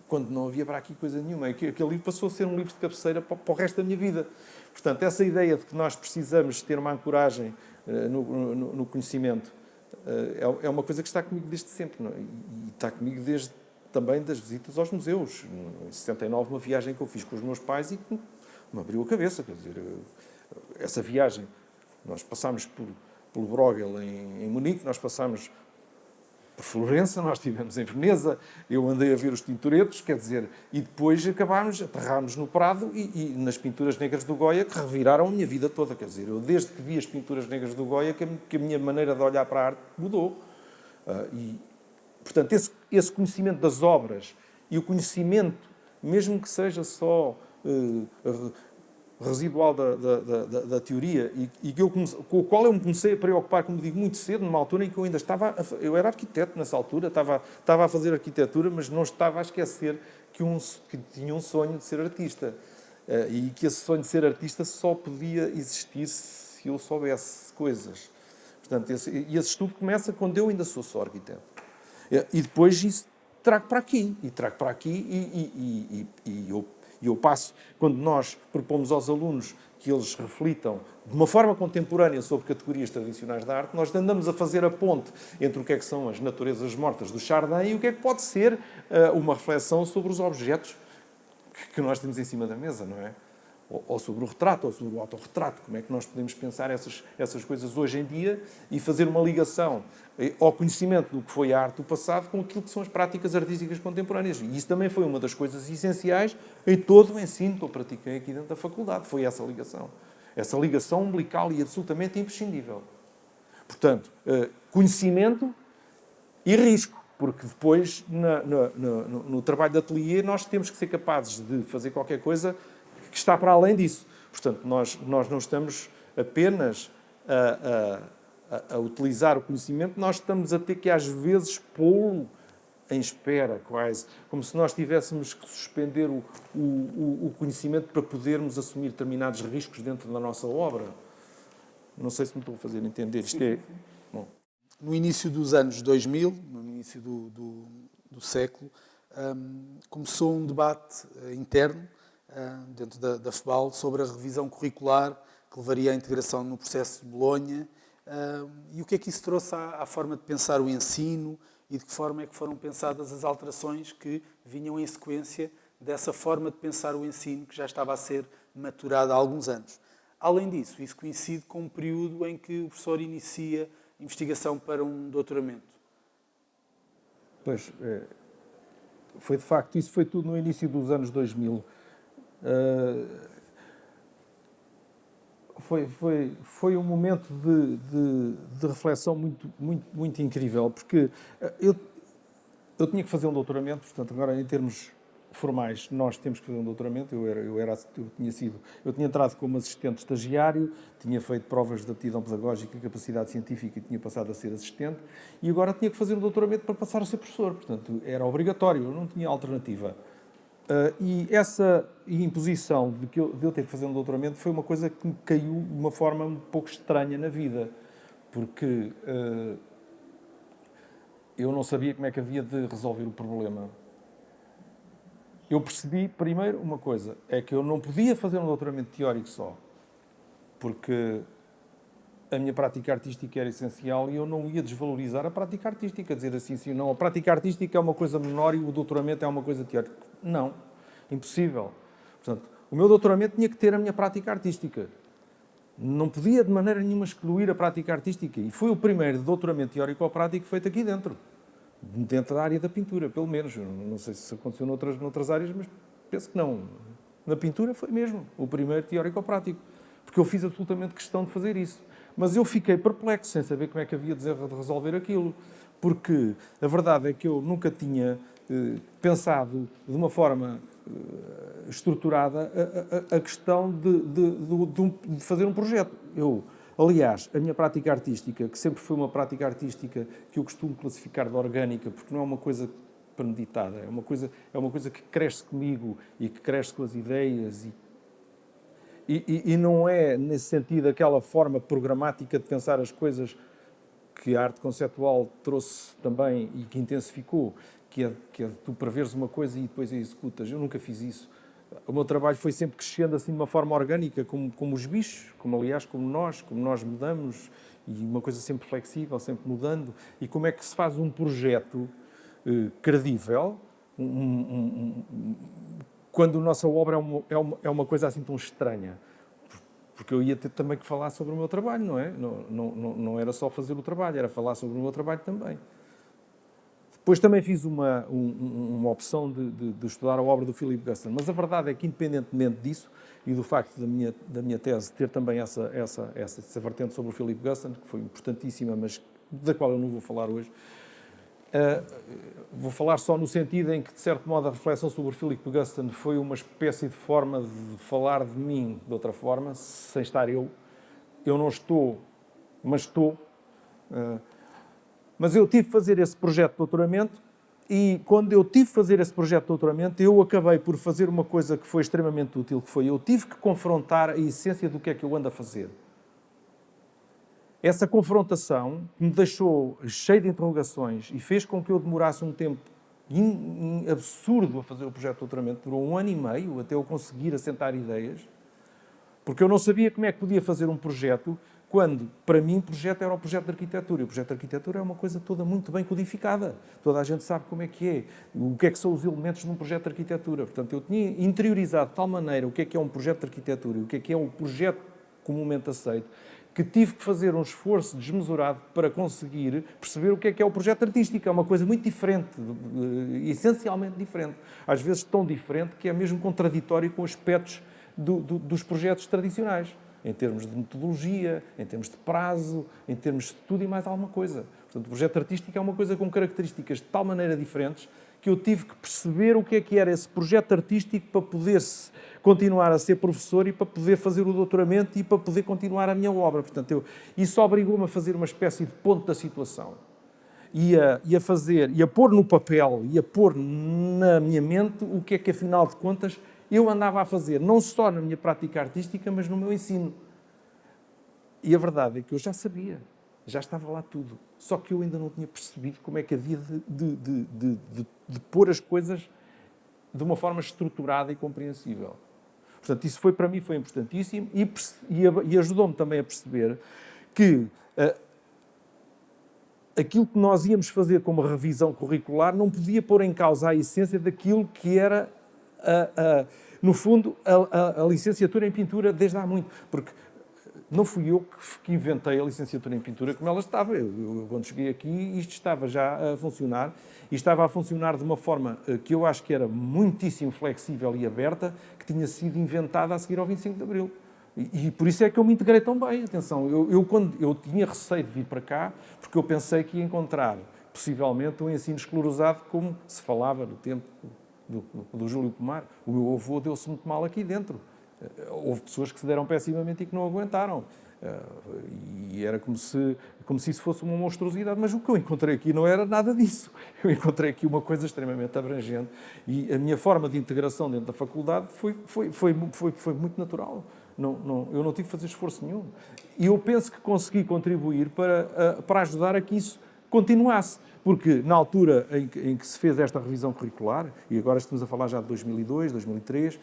quando não havia para aqui coisa nenhuma. Aquele livro passou a ser um livro de cabeceira para o resto da minha vida. Portanto, essa ideia de que nós precisamos ter uma ancoragem no conhecimento é uma coisa que está comigo desde sempre, não é? E está comigo desde também das visitas aos museus. Em 69, uma viagem que eu fiz com os meus pais e que me abriu a cabeça. Quer dizer, essa viagem, nós passámos pelo Bruegel em Munique, nós passámos por Florença, nós estivemos em Veneza, eu andei a ver os tintoretos, quer dizer, e depois aterrámos no Prado e nas pinturas negras do Goya, que reviraram a minha vida toda. Quer dizer, eu desde que vi as pinturas negras do Goya, que a minha maneira de olhar para a arte mudou. Portanto, esse conhecimento das obras e o conhecimento, mesmo que seja só residual da teoria, e com o qual eu me comecei a preocupar, como digo, muito cedo, numa altura em que eu ainda eu era arquiteto nessa altura, estava a fazer arquitetura, mas não estava a esquecer que tinha um sonho de ser artista. E que esse sonho de ser artista só podia existir se eu soubesse coisas. Portanto, esse estudo começa quando eu ainda sou só arquiteto. E depois isso trago para aqui, e eu passo, quando nós propomos aos alunos que eles reflitam de uma forma contemporânea sobre categorias tradicionais da arte, nós andamos a fazer a ponte entre o que são as naturezas mortas do Chardin e o que pode ser uma reflexão sobre os objetos que nós temos em cima da mesa, não é? Ou sobre o retrato, ou sobre o autorretrato. Como é que nós podemos pensar essas coisas hoje em dia e fazer uma ligação ao conhecimento do que foi a arte do passado com aquilo que são as práticas artísticas contemporâneas. E isso também foi uma das coisas essenciais em todo o ensino que eu pratiquei aqui dentro da faculdade. Foi essa ligação. Essa ligação umbilical e absolutamente imprescindível. Portanto, conhecimento e risco. Porque depois, no trabalho de ateliê, nós temos que ser capazes de fazer qualquer coisa que está para além disso. Portanto, nós não estamos apenas a utilizar o conhecimento, nós estamos a ter que, às vezes, pô-lo em espera, quase. Como se nós tivéssemos que suspender o conhecimento para podermos assumir determinados riscos dentro da nossa obra. Não sei se me estou a fazer entender. Isto é... Bom. No início dos anos 2000, no início do século, começou um debate interno dentro da FEBAL sobre a revisão curricular que levaria à integração no processo de Bolonha, e o que é que isso trouxe à forma de pensar o ensino e de que forma é que foram pensadas as alterações que vinham em sequência dessa forma de pensar o ensino que já estava a ser maturada há alguns anos. Além disso, isso coincide com um período em que o professor inicia investigação para um doutoramento. Pois, foi de facto, isso foi tudo no início dos anos 2000. Foi um momento de reflexão muito incrível, porque eu tinha que fazer um doutoramento, portanto, agora em termos formais, nós temos que fazer um doutoramento. Eu tinha entrado como assistente estagiário, tinha feito provas de aptidão pedagógica e capacidade científica e tinha passado a ser assistente, e agora tinha que fazer um doutoramento para passar a ser professor, portanto, era obrigatório, eu não tinha alternativa. E essa imposição de eu ter que fazer um doutoramento foi uma coisa que me caiu de uma forma um pouco estranha na vida, porque eu não sabia como é que havia de resolver o problema. Eu percebi, primeiro, uma coisa, é que eu não podia fazer um doutoramento teórico só. porque a minha prática artística era essencial e eu não ia desvalorizar a prática artística, dizer assim, sim, não, a prática artística é uma coisa menor e o doutoramento é uma coisa teórica. Não, impossível. Portanto, o meu doutoramento tinha que ter a minha prática artística. Não podia de maneira nenhuma excluir a prática artística. E foi o primeiro doutoramento teórico-prático feito aqui dentro da área da pintura, pelo menos. Não sei se aconteceu noutras áreas, mas penso que não. Na pintura foi mesmo o primeiro teórico-prático, porque eu fiz absolutamente questão de fazer isso. Mas eu fiquei perplexo, sem saber como é que havia de resolver aquilo, porque a verdade é que eu nunca tinha pensado de uma forma estruturada a questão de fazer um projeto. Aliás, a minha prática artística, que sempre foi uma prática artística que eu costumo classificar de orgânica, porque não é uma coisa premeditada, é uma coisa que cresce comigo e que cresce com as ideias e não é, nesse sentido, aquela forma programática de pensar as coisas que a arte conceptual trouxe também e que intensificou, que é de tu preveres uma coisa e depois a executas. Eu nunca fiz isso. O meu trabalho foi sempre crescendo assim de uma forma orgânica, como os bichos, como nós mudamos, e uma coisa sempre flexível, sempre mudando. E como é que se faz um projeto credível, quando a nossa obra é uma coisa assim tão estranha? Porque eu ia ter também que falar sobre o meu trabalho, não é? Não era só fazer o trabalho, era falar sobre o meu trabalho também. Depois também fiz uma opção de estudar a obra do Philip Guston, mas a verdade é que, independentemente disso e do facto da minha tese ter também essa vertente sobre o Philip Guston, que foi importantíssima, mas da qual eu não vou falar hoje, vou falar só no sentido em que, de certo modo, a reflexão sobre o Philip Guston foi uma espécie de forma de falar de mim de outra forma, sem estar eu. Eu não estou, mas estou. Mas eu tive de fazer esse projeto de doutoramento e, quando eu tive de fazer esse projeto de doutoramento, eu acabei por fazer uma coisa que foi extremamente útil, que foi eu tive que confrontar a essência do que é que eu ando a fazer. Essa confrontação me deixou cheio de interrogações e fez com que eu demorasse um tempo absurdo a fazer o projeto de doutoramento. Durou 1 ano e meio até eu conseguir assentar ideias, porque eu não sabia como é que podia fazer um projeto quando, para mim, o projeto era o projeto de arquitetura. E o projeto de arquitetura é uma coisa toda muito bem codificada. Toda a gente sabe como é, o que é que são os elementos num projeto de arquitetura. Portanto, eu tinha interiorizado de tal maneira o que é um projeto de arquitetura e o que é um projeto comumente aceito, que tive que fazer um esforço desmesurado para conseguir perceber o que é o projeto artístico. É uma coisa muito diferente, essencialmente diferente. Às vezes tão diferente que é mesmo contraditório com aspectos dos projetos tradicionais, em termos de metodologia, em termos de prazo, em termos de tudo e mais alguma coisa. Portanto, o projeto artístico é uma coisa com características de tal maneira diferentes que eu tive que perceber o que era esse projeto artístico para poder continuar a ser professor e para poder fazer o doutoramento e para poder continuar a minha obra. Portanto, isso obrigou-me a fazer uma espécie de ponto da situação. E a pôr no papel e a pôr na minha mente o que é que, afinal de contas, eu andava a fazer, não só na minha prática artística, mas no meu ensino. E a verdade é que eu já sabia, já estava lá tudo. Só que eu ainda não tinha percebido como é que havia de pôr as coisas de uma forma estruturada e compreensível. Portanto, isso para mim foi importantíssimo e ajudou-me também a perceber que aquilo que nós íamos fazer como revisão curricular não podia pôr em causa a essência daquilo que era, no fundo, a licenciatura em pintura desde há muito. Porque não fui eu que inventei a licenciatura em pintura como ela estava. Eu quando cheguei aqui, isto estava já a funcionar, e estava a funcionar de uma forma que eu acho que era muitíssimo flexível e aberta, que tinha sido inventada a seguir ao 25 de Abril. E por isso é que eu me integrei tão bem. Atenção, eu tinha receio de vir para cá, porque eu pensei que ia encontrar, possivelmente, um ensino esclerosado, como se falava no tempo do Júlio Pomar. O meu avô deu-se muito mal aqui dentro. Houve pessoas que se deram pessimamente e que não aguentaram. E era como se isso fosse uma monstruosidade. Mas o que eu encontrei aqui não era nada disso. Eu encontrei aqui uma coisa extremamente abrangente. E a minha forma de integração dentro da faculdade foi muito natural. Eu não tive que fazer esforço nenhum. E eu penso que consegui contribuir para ajudar a que isso continuasse. Porque na altura em que se fez esta revisão curricular, e agora estamos a falar já de 2002, 2003,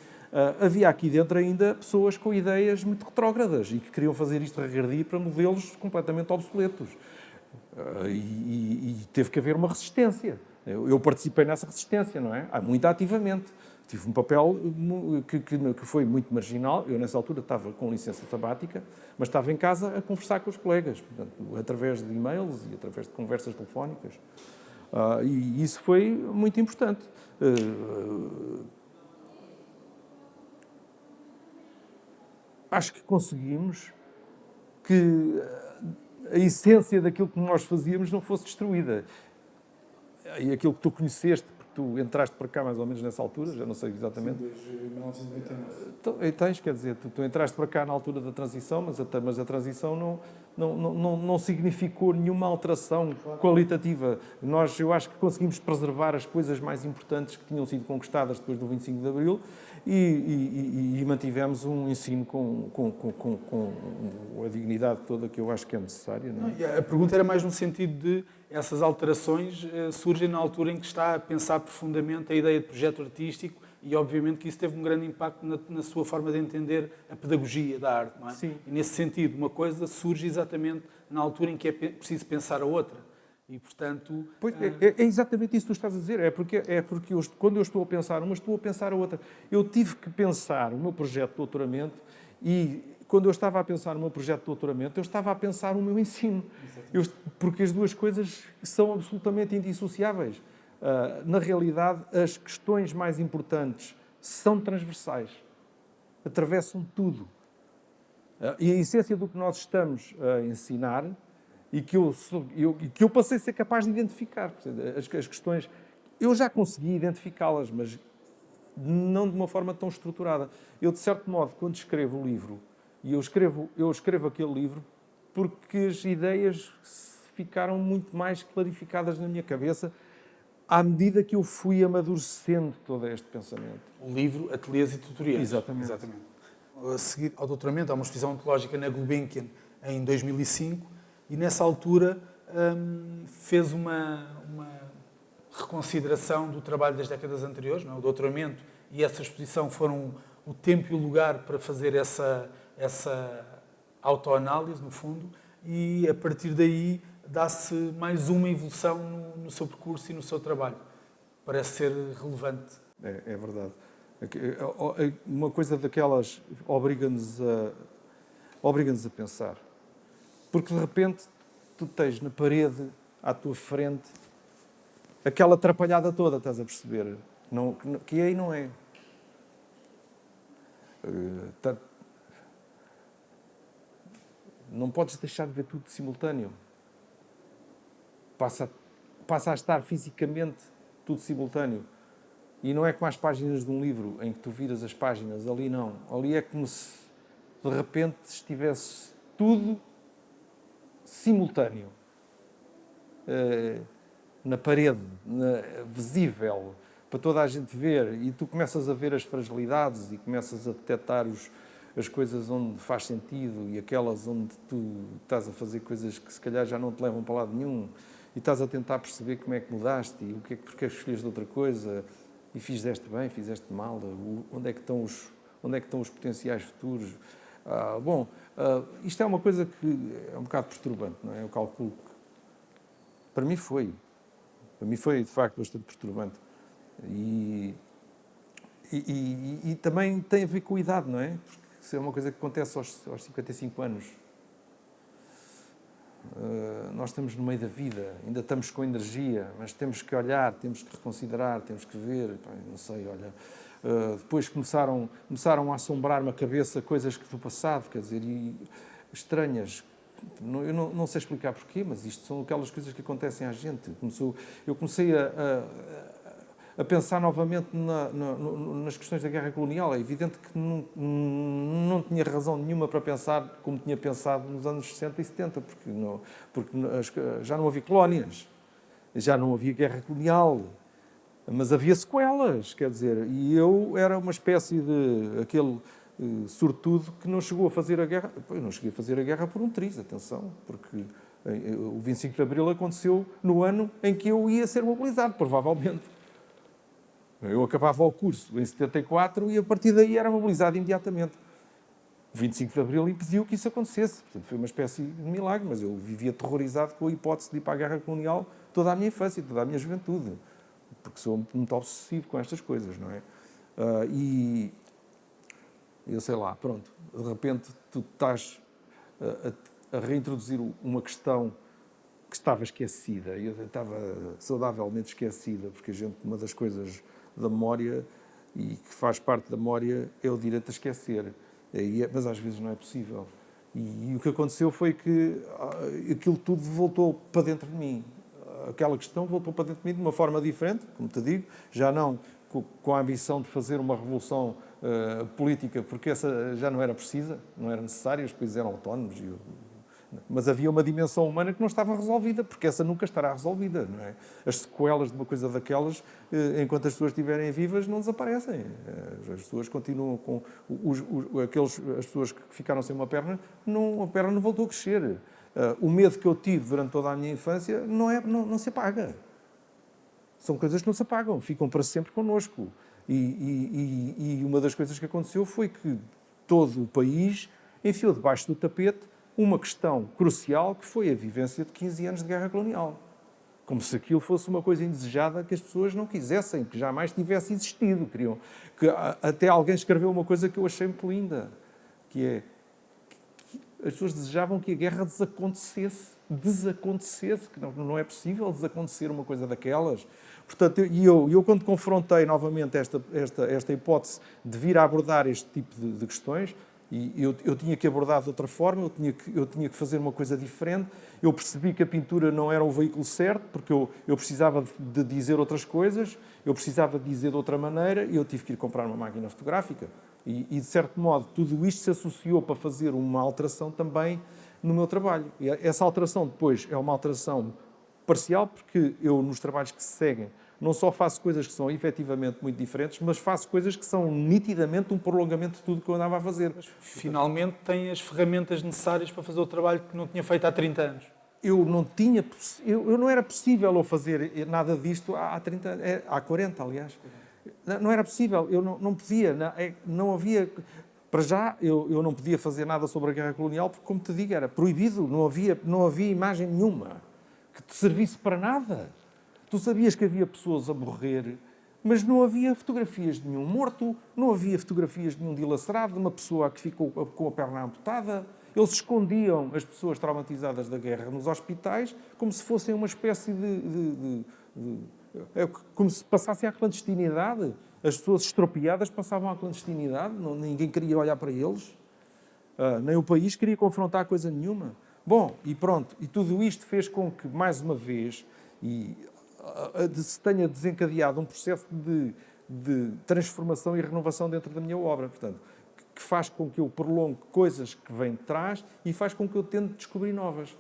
havia aqui dentro ainda pessoas com ideias muito retrógradas e que queriam fazer isto regredir para modelos completamente obsoletos. E teve que haver uma resistência. Eu participei nessa resistência, não é? Muito ativamente. Tive um papel que foi muito marginal. Eu, nessa altura, estava com licença sabática, mas estava em casa a conversar com os colegas, portanto, através de e-mails e através de conversas telefónicas. E isso foi muito importante. Acho que conseguimos que a essência daquilo que nós fazíamos não fosse destruída. E aquilo que tu conheceste, porque tu entraste para cá mais ou menos nessa altura, já não sei exatamente. Sim, desde 1989. Tens, quer dizer, tu entraste para cá na altura da transição, mas a transição não significou nenhuma alteração qualitativa. Eu acho que conseguimos preservar as coisas mais importantes que tinham sido conquistadas depois do 25 de Abril e mantivemos um ensino com a dignidade toda que eu acho que é necessária. Não é? A pergunta era mais no sentido de essas alterações surgem na altura em que está a pensar profundamente a ideia de projeto artístico e, obviamente, que isso teve um grande impacto na sua forma de entender a pedagogia da arte, não é? Sim. E, nesse sentido, uma coisa surge exatamente na altura em que é preciso pensar a outra. E, portanto... Pois, é exatamente isso que tu estás a dizer. É porque quando eu estou a pensar uma, estou a pensar a outra. Eu tive que pensar o meu projeto de doutoramento e, quando eu estava a pensar o meu projeto de doutoramento, eu estava a pensar o meu ensino. Porque as duas coisas são absolutamente indissociáveis. Na realidade, as questões mais importantes são transversais. Atravessam tudo. E a essência do que nós estamos a ensinar e que eu passei a ser capaz de identificar. As questões, eu já consegui identificá-las, mas não de uma forma tão estruturada. Eu, de certo modo, quando escrevo o livro, e eu escrevo aquele livro porque as ideias ficaram muito mais clarificadas na minha cabeça à medida que eu fui amadurecendo todo este pensamento. O livro, Ateliês e Tutoriais. Exatamente. A seguir ao doutoramento, há uma exposição ontológica na Gulbenkian em 2005 e, nessa altura, fez uma reconsideração do trabalho das décadas anteriores. Não é? O doutoramento e essa exposição foram o tempo e o lugar para fazer essa autoanálise, no fundo, e, a partir daí, dá-se mais uma evolução no seu percurso e no seu trabalho. Parece ser relevante. É verdade. Uma coisa daquelas obriga-nos a pensar. Porque, de repente, tu tens na parede, à tua frente, aquela atrapalhada toda, estás a perceber? Que aí não é. Não podes deixar de ver tudo simultâneo. Passa a estar fisicamente tudo simultâneo. E não é como as páginas de um livro, em que tu viras as páginas. Ali não. Ali é como se, de repente, estivesse tudo simultâneo. Na parede, visível, para toda a gente ver. E tu começas a ver as fragilidades e começas a detectar as coisas onde faz sentido e aquelas onde tu estás a fazer coisas que se calhar já não te levam para lado nenhum e estás a tentar perceber como é que mudaste e porque é que escolheste outra coisa e fizeste bem, fizeste mal, onde é que estão os potenciais futuros. Isto é uma coisa que é um bocado perturbante, não é? Eu calculo que para mim foi de facto bastante perturbante e também tem a ver com a idade, não é? Porque isso é uma coisa que acontece aos 55 anos. Nós estamos no meio da vida, ainda estamos com energia, mas temos que olhar, temos que reconsiderar, temos que ver. Não sei, olha. Depois começaram a assombrar-me a cabeça coisas que do passado, quer dizer, estranhas. Eu não sei explicar porquê, mas isto são aquelas coisas que acontecem à gente. Eu comecei a pensar novamente nas questões da guerra colonial. É evidente que não tinha razão nenhuma para pensar como tinha pensado nos anos 60 e 70, porque já não havia colónias, já não havia guerra colonial, mas havia sequelas, quer dizer, e eu era uma espécie de aquele sortudo que não chegou a fazer a guerra. Eu não cheguei a fazer a guerra por um triz, atenção, porque O 25 de Abril aconteceu no ano em que eu ia ser mobilizado, provavelmente. Eu acabava o curso em 74 e a partir daí era mobilizado imediatamente. O 25 de Abril impediu que isso acontecesse. Portanto, foi uma espécie de milagre, mas eu vivia aterrorizado com a hipótese de ir para a guerra colonial toda a minha infância, toda a minha juventude. Porque sou muito obsessivo com estas coisas, não é? E eu sei lá, pronto, de repente tu estás a reintroduzir uma questão que estava esquecida, eu estava saudavelmente esquecida, porque uma das coisas da memória e que faz parte da memória é o direito a esquecer, mas às vezes não é possível. E o que aconteceu foi que aquilo tudo voltou para dentro de mim. Aquela questão voltou para dentro de mim de uma forma diferente, como te digo, já não com a ambição de fazer uma revolução política, porque essa já não era precisa, não era necessária, os países eram autónomos, mas havia uma dimensão humana que não estava resolvida, porque essa nunca estará resolvida, não é? As sequelas de uma coisa daquelas, enquanto as pessoas estiverem vivas, não desaparecem. As pessoas continuam com... as pessoas que ficaram sem uma perna, a perna não voltou a crescer. O medo que eu tive durante toda a minha infância não se apaga. São coisas que não se apagam, ficam para sempre connosco. E uma das coisas que aconteceu foi que todo o país enfiou debaixo do tapete uma questão crucial que foi a vivência de 15 anos de guerra colonial. Como se aquilo fosse uma coisa indesejada que as pessoas não quisessem, que jamais tivesse existido. Até alguém escreveu uma coisa que eu achei muito linda, que é que as pessoas desejavam que a guerra desacontecesse, que não é possível desacontecer uma coisa daquelas. Portanto, eu quando confrontei novamente esta hipótese de vir a abordar este tipo de questões, e eu tinha que abordar de outra forma, eu tinha que fazer uma coisa diferente. Eu percebi que a pintura não era o veículo certo, porque eu precisava de dizer outras coisas, eu precisava de dizer de outra maneira, e eu tive que ir comprar uma máquina fotográfica. E, de certo modo, tudo isto se associou para fazer uma alteração também no meu trabalho. E essa alteração depois é uma alteração parcial, porque eu, nos trabalhos que se seguem, não só faço coisas que são efetivamente muito diferentes, mas faço coisas que são nitidamente um prolongamento de tudo que eu andava a fazer. Finalmente tem as ferramentas necessárias para fazer o trabalho que não tinha feito há 30 anos. Eu não era possível eu fazer nada disto há 30 anos, há 40, aliás. Não era possível, eu não podia, não havia... Para já, eu não podia fazer nada sobre a guerra colonial, porque, como te digo, era proibido, não havia imagem nenhuma que te servisse para nada. Tu sabias que havia pessoas a morrer, mas não havia fotografias de nenhum morto, não havia fotografias de nenhum dilacerado, de uma pessoa que ficou com a perna amputada. Eles escondiam as pessoas traumatizadas da guerra nos hospitais como se fossem uma espécie como se passassem à clandestinidade. As pessoas estropiadas passavam à clandestinidade, ninguém queria olhar para eles. Nem o país queria confrontar coisa nenhuma. Bom, e pronto. E tudo isto fez com que, mais uma vez, se tenha desencadeado um processo de transformação e renovação dentro da minha obra. Portanto, que faz com que eu prolongue coisas que vêm de trás e faz com que eu tente descobrir novas.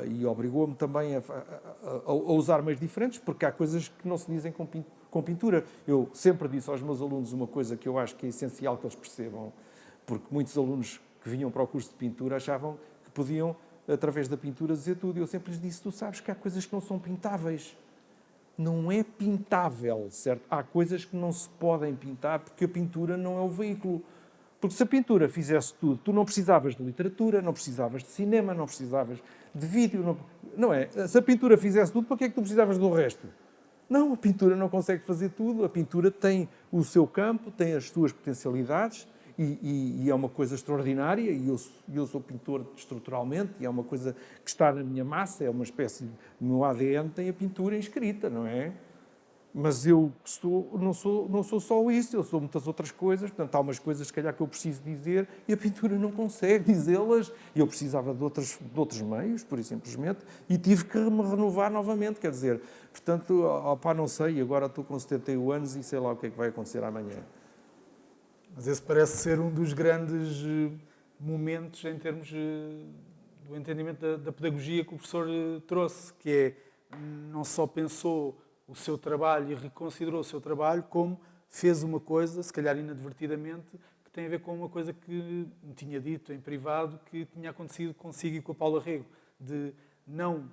E obrigou-me também a usar meios diferentes, porque há coisas que não se dizem com pintura. Eu sempre disse aos meus alunos uma coisa que eu acho que é essencial que eles percebam, porque muitos alunos que vinham para o curso de pintura achavam que podiam, através da pintura, dizer tudo. Eu sempre lhes disse, tu sabes que há coisas que não são pintáveis. Não é pintável, certo? Há coisas que não se podem pintar porque a pintura não é o veículo. Porque se a pintura fizesse tudo, tu não precisavas de literatura, não precisavas de cinema, não precisavas de vídeo, não é? Se a pintura fizesse tudo, para que é que tu precisavas do resto? Não, a pintura não consegue fazer tudo, a pintura tem o seu campo, tem as suas potencialidades e é uma coisa extraordinária e eu sou pintor estruturalmente e é uma coisa que está na minha massa, é uma espécie, no meu ADN tem a pintura inscrita, não é? Mas eu não sou só isso, eu sou muitas outras coisas, portanto há umas coisas se calhar que eu preciso dizer e a pintura não consegue dizê-las. Eu precisava de outros meios, por e simplesmente, e tive que me renovar novamente, quer dizer, portanto, não sei, agora estou com 71 anos e sei lá o que é que vai acontecer amanhã. Mas esse parece ser um dos grandes momentos em termos do entendimento da pedagogia que o professor trouxe, que é, não só pensou o seu trabalho e reconsiderou o seu trabalho, como fez uma coisa, se calhar inadvertidamente, que tem a ver com uma coisa que me tinha dito em privado que tinha acontecido consigo e com a Paula Rego, de não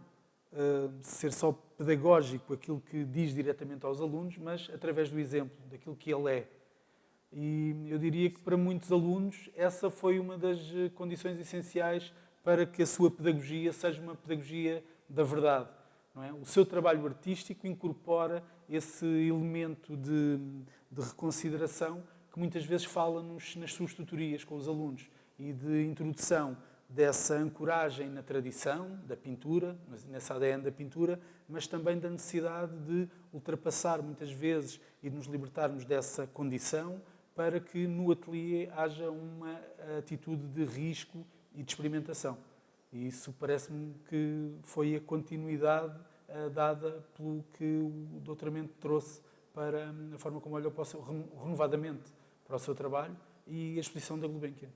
ser só pedagógico aquilo que diz diretamente aos alunos, mas através do exemplo, daquilo que ele é. E eu diria que para muitos alunos essa foi uma das condições essenciais para que a sua pedagogia seja uma pedagogia da verdade. Não é? O seu trabalho artístico incorpora esse elemento de reconsideração que muitas vezes fala nas suas tutorias com os alunos e de introdução dessa ancoragem na tradição da pintura, nessa ADN da pintura, mas também da necessidade de ultrapassar muitas vezes e de nos libertarmos dessa condição para que no ateliê haja uma atitude de risco e de experimentação. E isso parece-me que foi a continuidade dada pelo que o doutoramento trouxe para a forma como olhou para renovadamente para o seu trabalho e a exposição da Gulbenkian.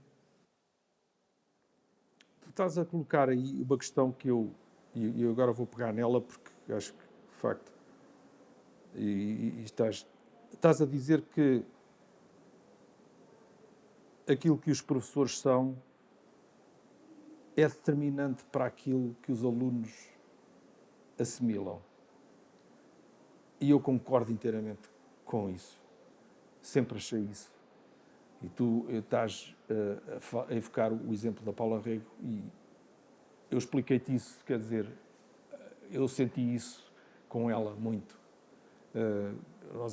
Tu estás a colocar aí uma questão que eu agora vou pegar nela porque acho que, de facto, e estás a dizer que aquilo que os professores são é determinante para aquilo que os alunos assimilam. E eu concordo inteiramente com isso. Sempre achei isso. E tu estás a evocar o exemplo da Paula Rego e eu expliquei-te isso, quer dizer, eu senti isso com ela muito.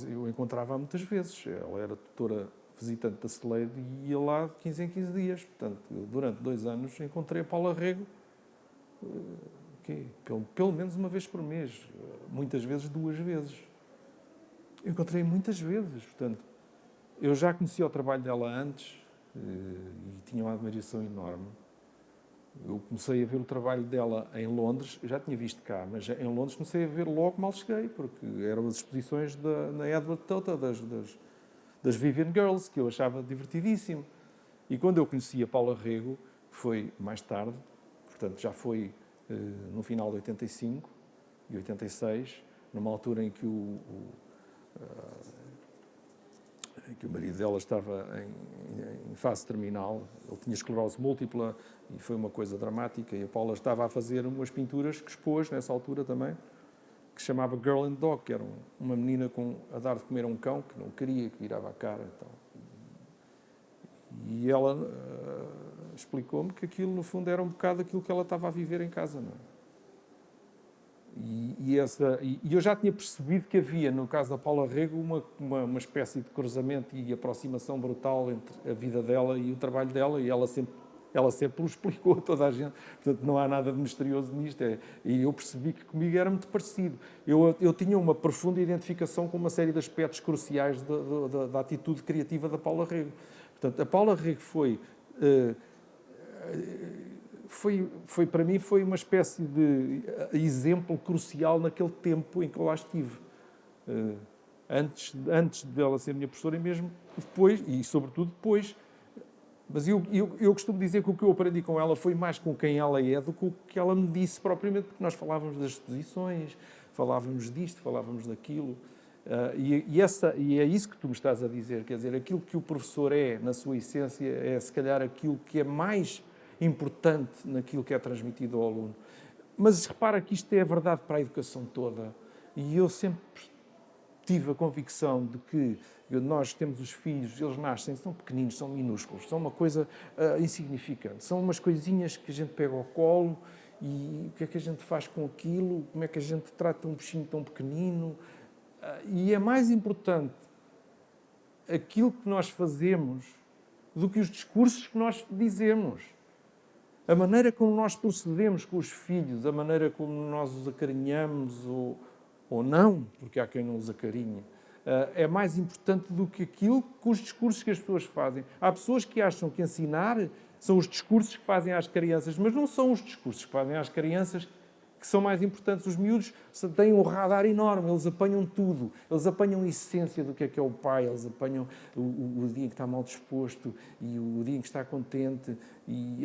Eu encontrava-a muitas vezes. Ela era tutora visitante da Slade e ia lá de 15 em 15 dias. Portanto, durante 2 anos encontrei a Paula Rego pelo menos uma vez por mês. Muitas vezes 2 vezes. Eu encontrei muitas vezes. Portanto, eu já conhecia o trabalho dela antes e tinha uma admiração enorme. Eu comecei a ver o trabalho dela em Londres, eu já tinha visto cá, mas em Londres comecei a ver logo mal cheguei, porque eram as exposições na Edward Tota, das Vivian Girls, que eu achava divertidíssimo. E quando eu conheci a Paula Rego, foi mais tarde, portanto já foi no final de 85 e 86, numa altura em que o marido dela estava em fase terminal, ele tinha esclerose múltipla e foi uma coisa dramática, e a Paula estava a fazer umas pinturas que expôs nessa altura também, que se chamava Girl and Dog, que era uma menina a dar de comer a um cão que não queria, que virava a cara e tal. E ela explicou-me que aquilo, no fundo, era um bocado aquilo que ela estava a viver em casa, não é? E eu já tinha percebido que havia, no caso da Paula Rego, uma espécie de cruzamento e aproximação brutal entre a vida dela e o trabalho dela, e ela sempre o explicou a toda a gente. Portanto, não há nada de misterioso nisto. E eu percebi que comigo era muito parecido. Eu tinha uma profunda identificação com uma série de aspectos cruciais da atitude criativa da Paula Rego. Portanto, a Paula Rego foi para mim, foi uma espécie de exemplo crucial naquele tempo em que eu lá estive. Antes dela ser minha professora e mesmo depois, e sobretudo depois. Mas eu costumo dizer que o que eu aprendi com ela foi mais com quem ela é do que o que ela me disse propriamente, porque nós falávamos das exposições, falávamos disto, falávamos daquilo. E é isso que tu me estás a dizer, quer dizer, aquilo que o professor é, na sua essência, é se calhar aquilo que é mais importante naquilo que é transmitido ao aluno. Mas repara que isto é verdade para a educação toda. E eu sempre tive a convicção de que nós temos os filhos, eles nascem, são pequeninos, são minúsculos, são uma coisa insignificante. São umas coisinhas que a gente pega ao colo e o que é que a gente faz com aquilo, como é que a gente trata um bichinho tão pequenino. E é mais importante aquilo que nós fazemos do que os discursos que nós dizemos. A maneira como nós procedemos com os filhos, a maneira como nós os acarinhamos ou não, porque há quem não os acarinhe, é mais importante do que aquilo que os discursos que as pessoas fazem. Há pessoas que acham que ensinar são os discursos que fazem às crianças, mas não são os discursos que fazem às crianças que são mais importantes. Os miúdos têm um radar enorme, eles apanham tudo, eles apanham a essência do que é o pai, eles apanham o dia em que está mal disposto e o dia em que está contente, e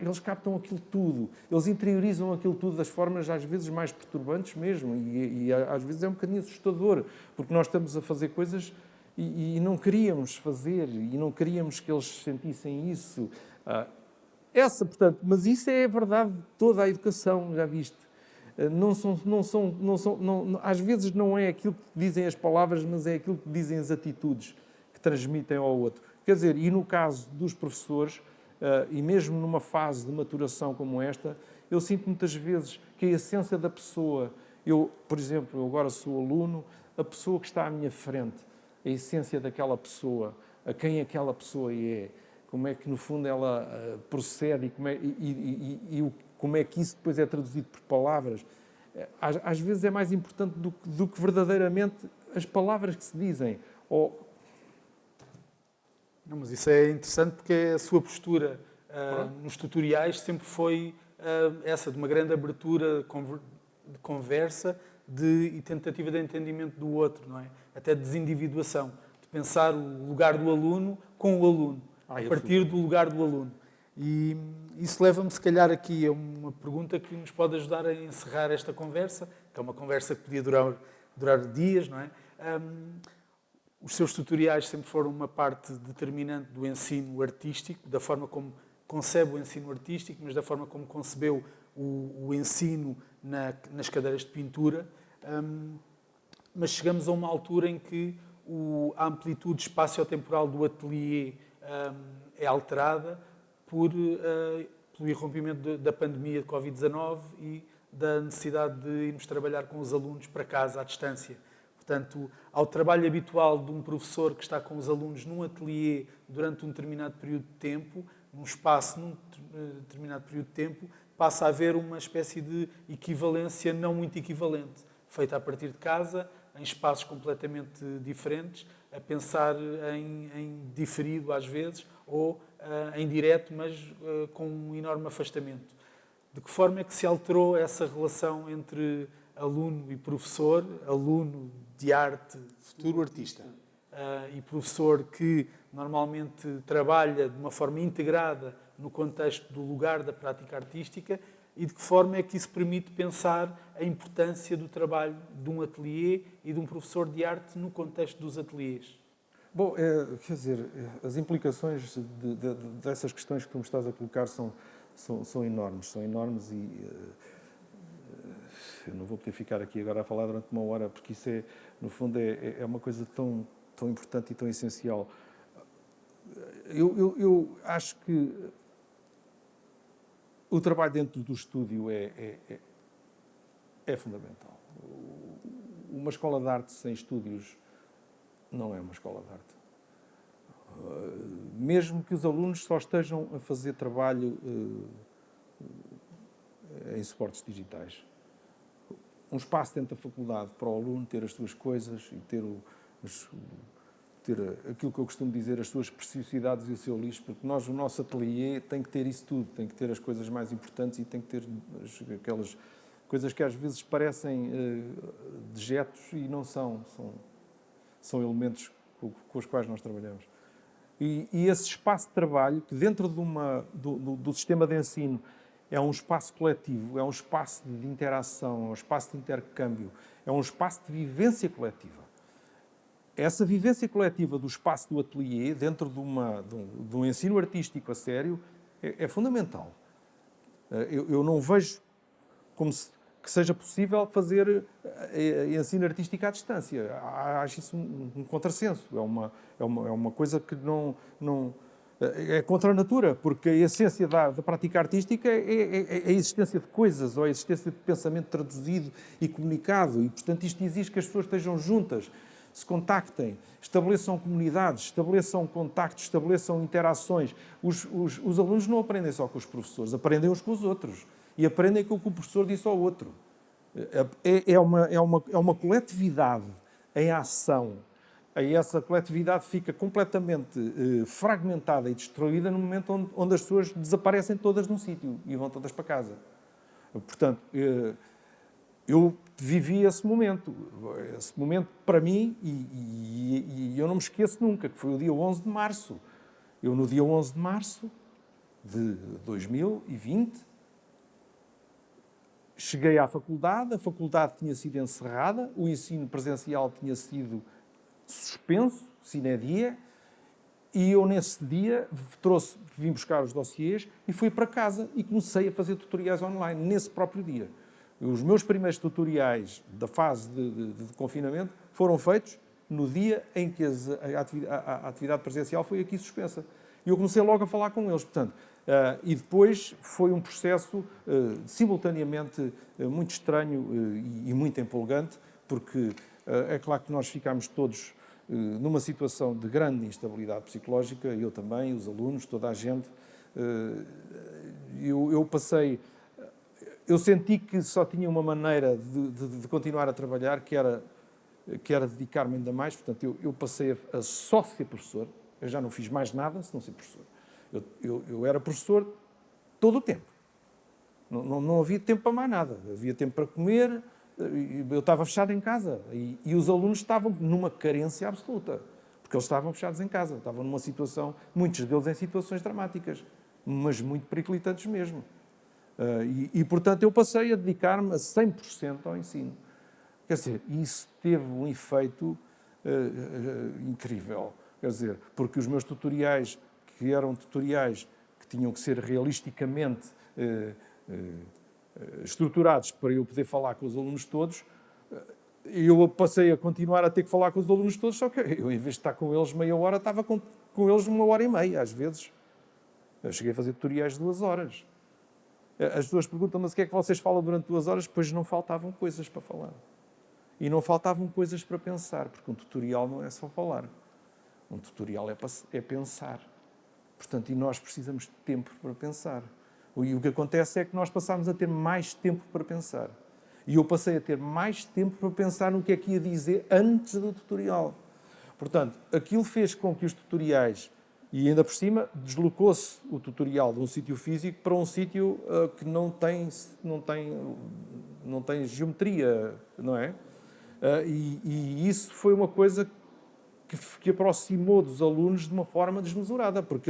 eles captam aquilo tudo, eles interiorizam aquilo tudo das formas às vezes mais perturbantes mesmo, e às vezes é um bocadinho assustador, porque nós estamos a fazer coisas e não queríamos fazer, e não queríamos que eles sentissem isso. Portanto, mas isso é verdade de toda a educação, já viste. Às vezes não é aquilo que dizem as palavras, mas é aquilo que dizem as atitudes que transmitem ao outro. Quer dizer, e no caso dos professores, e mesmo numa fase de maturação como esta, eu sinto muitas vezes que a essência da pessoa, por exemplo, eu agora sou aluno, a pessoa que está à minha frente, a essência daquela pessoa, a quem aquela pessoa é, como é que no fundo ela procede e como é que isso depois é traduzido por palavras, às vezes é mais importante do que verdadeiramente as palavras que se dizem. Não, mas isso é interessante porque a sua postura nos tutoriais sempre foi essa, de uma grande abertura de conversa e tentativa de entendimento do outro, não é? Até de desindividuação, de pensar o lugar do aluno com o aluno, a partir do lugar do aluno. E isso leva-me, se calhar, aqui a uma pergunta que nos pode ajudar a encerrar esta conversa, que é uma conversa que podia durar dias, não é? Os seus tutoriais sempre foram uma parte determinante do ensino artístico, da forma como concebe o ensino artístico, mas da forma como concebeu o ensino nas cadeiras de pintura. Mas chegamos a uma altura em que a amplitude espaço-temporal do ateliê é alterada pelo irrompimento da pandemia de Covid-19 e da necessidade de irmos trabalhar com os alunos para casa, à distância. Portanto, ao trabalho habitual de um professor que está com os alunos num ateliê durante um determinado período de tempo, num espaço, num determinado período de tempo, passa a haver uma espécie de equivalência não muito equivalente, feita a partir de casa, em espaços completamente diferentes, a pensar em diferido às vezes, ou em direto, mas com um enorme afastamento. De que forma é que se alterou essa relação entre aluno e professor, aluno de arte, futuro artista, e professor que normalmente trabalha de uma forma integrada no contexto do lugar da prática artística, e de que forma é que isso permite pensar a importância do trabalho de um ateliê e de um professor de arte no contexto dos ateliês? Bom, quer dizer, as implicações dessas questões que tu me estás a colocar são enormes e eu não vou poder ficar aqui agora a falar durante uma hora, porque isso no fundo, é uma coisa tão importante e tão essencial. Eu acho que o trabalho dentro do estúdio é fundamental. Uma escola de arte sem estúdios não é uma escola de arte. Mesmo que os alunos só estejam a fazer trabalho em suportes digitais. Um espaço dentro da faculdade para o aluno ter as suas coisas e ter aquilo que eu costumo dizer, as suas preciosidades e o seu lixo, porque o nosso ateliê tem que ter isso tudo, tem que ter as coisas mais importantes e tem que ter aquelas coisas que às vezes parecem dejetos e não são elementos com os quais nós trabalhamos. E esse espaço de trabalho, que dentro do sistema de ensino é um espaço coletivo, é um espaço de interação, é um espaço de intercâmbio, é um espaço de vivência coletiva. Essa vivência coletiva do espaço do ateliê, dentro de um ensino artístico a sério, é fundamental. Eu não vejo que seja possível fazer ensino artístico à distância. Acho isso um contrassenso. É uma coisa que não é contra a natura, porque a essência da prática artística é a existência de coisas, ou a existência de pensamento traduzido e comunicado. E, portanto, isto exige que as pessoas estejam juntas, se contactem, estabeleçam comunidades, estabeleçam contactos, estabeleçam interações. Os alunos não aprendem só com os professores, aprendem uns com os outros. E aprendem com o que o professor disse ao outro. É uma coletividade em ação. Aí essa coletividade fica completamente fragmentada e destruída no momento onde as pessoas desaparecem todas num sítio e vão todas para casa. Portanto, eu vivi esse momento para mim, e eu não me esqueço nunca, que foi o dia 11 de março. Eu, no dia 11 de março de 2020, cheguei à faculdade, a faculdade tinha sido encerrada, o ensino presencial tinha sido suspenso, sine die, E eu, nesse dia, vim buscar os dossiês e fui para casa e comecei a fazer tutoriais online, nesse próprio dia. Os meus primeiros tutoriais da fase de confinamento foram feitos no dia em que a atividade presencial foi aqui suspensa. E eu comecei logo a falar com eles. Portanto, e depois foi um processo simultaneamente muito estranho e muito empolgante, porque é claro que nós ficámos todos numa situação de grande instabilidade psicológica, eu também, os alunos, toda a gente. Eu senti que só tinha uma maneira de continuar a trabalhar, que era dedicar-me ainda mais. Portanto, eu passei a só ser professor. Eu já não fiz mais nada se não ser professor. Eu era professor todo o tempo. Não havia tempo para mais nada. Havia tempo para comer. Eu estava fechado em casa. E os alunos estavam numa carência absoluta. Porque eles estavam fechados em casa. Estavam numa situação, muitos deles em situações dramáticas, mas muito periclitantes mesmo. Portanto, eu passei a dedicar-me a 100% ao ensino. Quer dizer, isso teve um efeito incrível. Quer dizer, porque os meus tutoriais, que eram tutoriais que tinham que ser realisticamente estruturados para eu poder falar com os alunos todos, eu passei a continuar a ter que falar com os alunos todos, só que eu, em vez de estar com eles meia hora, estava com eles 1h30, às vezes. Eu cheguei a fazer tutoriais de 2 horas. As pessoas perguntam, mas o que é que vocês falam durante 2 horas? Pois não faltavam coisas para falar. E não faltavam coisas para pensar, porque um tutorial não é só falar. Um tutorial é pensar. Portanto, e nós precisamos de tempo para pensar. E o que acontece é que nós passámos a ter mais tempo para pensar. E eu passei a ter mais tempo para pensar no que é que ia dizer antes do tutorial. Portanto, aquilo fez com que os tutoriais, e ainda por cima, deslocou-se o tutorial de um sítio físico para um sítio que não tem geometria, não é? E isso foi uma coisa que aproximou dos alunos de uma forma desmesurada, porque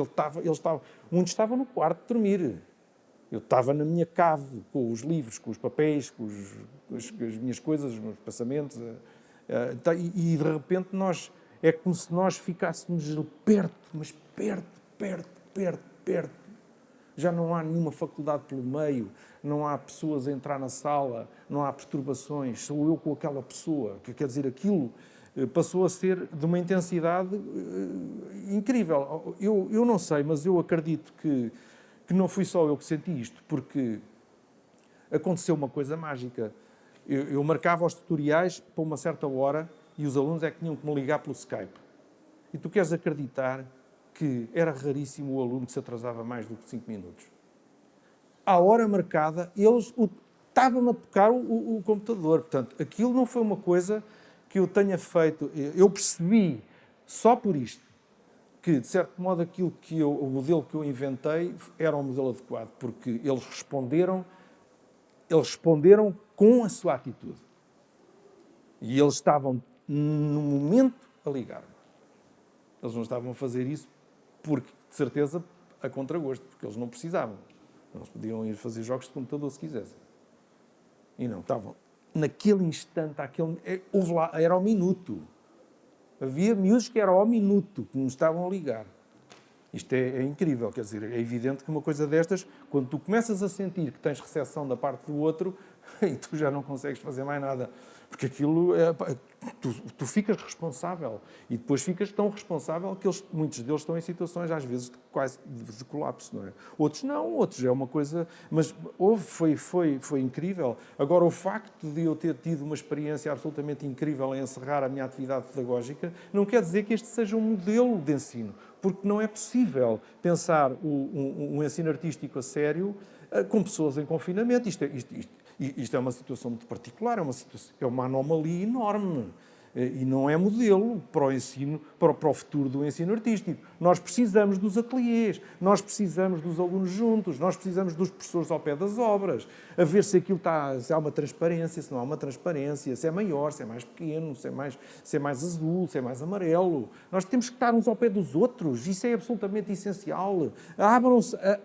muitos estavam no quarto de dormir. Eu estava na minha cave, com os livros, com os papéis, com as minhas coisas, os meus pensamentos. E de repente é como se nós ficássemos perto, mas perto. Já não há nenhuma faculdade pelo meio, não há pessoas a entrar na sala, não há perturbações, sou eu com aquela pessoa. Quer dizer, aquilo passou a ser de uma intensidade incrível. Eu não sei, mas eu acredito que não fui só eu que senti isto, porque aconteceu uma coisa mágica. Eu marcava os tutoriais para uma certa hora e os alunos é que tinham que me ligar pelo Skype. E tu queres acreditar que era raríssimo o aluno que se atrasava mais do que 5 minutos. À hora marcada, eles estavam a tocar o computador. Portanto, aquilo não foi uma coisa que eu tenha feito. Eu percebi, só por isto, que, de certo modo, o modelo que eu inventei era um modelo adequado, porque eles responderam com a sua atitude. E eles estavam, no momento, a ligar-me. Eles não estavam a fazer isso porque, de certeza, a contragosto, porque eles não precisavam. Eles podiam ir fazer jogos de computador se quisessem. E não, estavam naquele instante, era ao minuto. Havia miúdos que era ao minuto que nos estavam a ligar. Isto é incrível, quer dizer, é evidente que uma coisa destas, quando tu começas a sentir que tens recepção da parte do outro, e tu já não consegues fazer mais nada. Porque aquilo, tu ficas responsável. E depois ficas tão responsável que muitos deles estão em situações, às vezes, quase de colapso, não é? Outros não, outros é uma coisa... Mas foi incrível. Agora, o facto de eu ter tido uma experiência absolutamente incrível em encerrar a minha atividade pedagógica, não quer dizer que este seja um modelo de ensino. Porque não é possível pensar um ensino artístico a sério com pessoas em confinamento. Isto é uma situação muito particular, é uma anomalia enorme. E não é modelo para o ensino, para o futuro do ensino artístico. Nós precisamos dos ateliês, nós precisamos dos alunos juntos, nós precisamos dos professores ao pé das obras, a ver se aquilo se há uma transparência, se não há uma transparência, se é maior, se é mais pequeno, se é mais azul, se é mais amarelo. Nós temos que estar uns ao pé dos outros, isso é absolutamente essencial.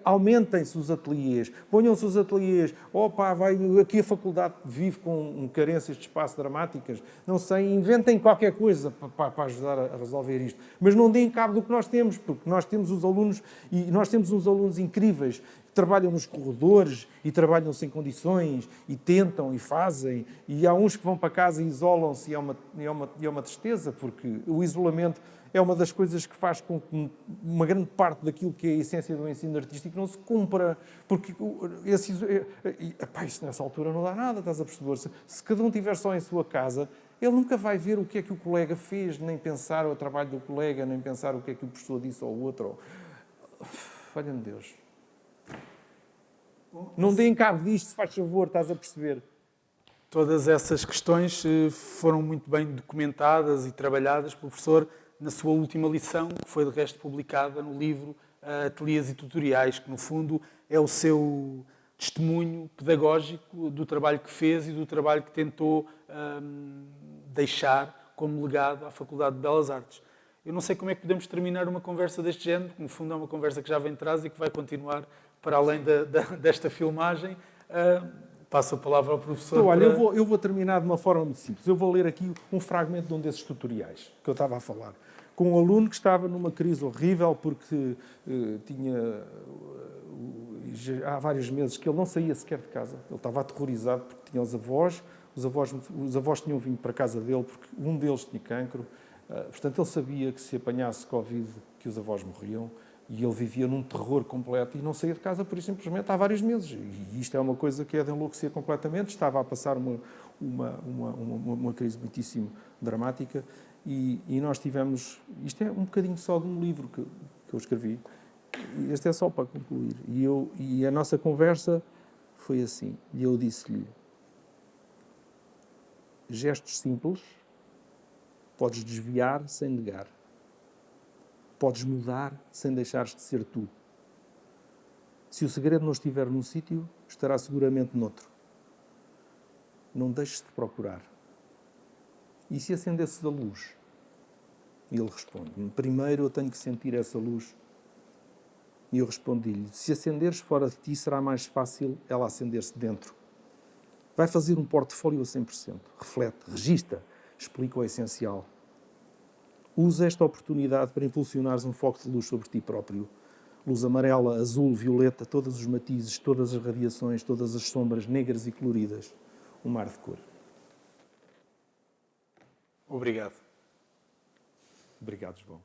Aumentem-se os ateliês, ponham-se os ateliês. Aqui a faculdade vive com carências de espaço dramáticas, não sei, inventem inventem qualquer coisa para ajudar a resolver isto. Mas não deem cabo do que nós temos, porque nós temos os alunos, e nós temos uns alunos incríveis, que trabalham nos corredores e trabalham sem condições, e tentam e fazem, e há uns que vão para casa e isolam-se, e é uma tristeza, porque o isolamento é uma das coisas que faz com que uma grande parte daquilo que é a essência do ensino artístico não se cumpra, porque isso nessa altura não dá nada, estás a perceber? Se cada um estiver só em sua casa, ele nunca vai ver o que é que o colega fez, nem pensar o trabalho do colega, nem pensar o que é que o professor disse ao outro. Olha-me Deus. Não deem cabo disto, se faz favor, estás a perceber? Todas essas questões foram muito bem documentadas e trabalhadas pelo professor na sua última lição, que foi de resto publicada no livro Ateliês e Tutoriais, que no fundo é o seu testemunho pedagógico do trabalho que fez e do trabalho que tentou deixar como legado à Faculdade de Belas Artes. Eu não sei como é que podemos terminar uma conversa deste género, que no fundo é uma conversa que já vem de trás e que vai continuar para além desta filmagem. Passo a palavra ao professor. Então, olha, eu vou terminar de uma forma muito simples. Eu vou ler aqui um fragmento de um desses tutoriais que eu estava a falar. Com um aluno que estava numa crise horrível porque há vários meses que ele não saía sequer de casa. Ele estava aterrorizado porque tinha os avós tinham vindo para a casa dele porque um deles tinha cancro. Portanto, ele sabia que se apanhasse Covid, que os avós morriam. E ele vivia num terror completo e não saía de casa por isso simplesmente há vários meses. E isto é uma coisa que é de enlouquecer completamente. Estava a passar uma crise muitíssimo dramática e nós tivemos... Isto é um bocadinho só de um livro que eu escrevi. E este é só para concluir. E a nossa conversa foi assim. E eu disse-lhe: gestos simples, podes desviar sem negar. Podes mudar sem deixares de ser tu. Se o segredo não estiver num sítio, estará seguramente noutro. Não deixes de procurar. E se acendesse a luz? E ele responde: primeiro eu tenho que sentir essa luz. E eu respondi-lhe: se acenderes fora de ti, será mais fácil ela acender-se dentro. Vai fazer um portfólio a 100%. Reflete, registra, explica o essencial. Usa esta oportunidade para impulsionares um foco de luz sobre ti próprio. Luz amarela, azul, violeta, todos os matizes, todas as radiações, todas as sombras negras e coloridas. Um mar de cor. Obrigado. Obrigado, João.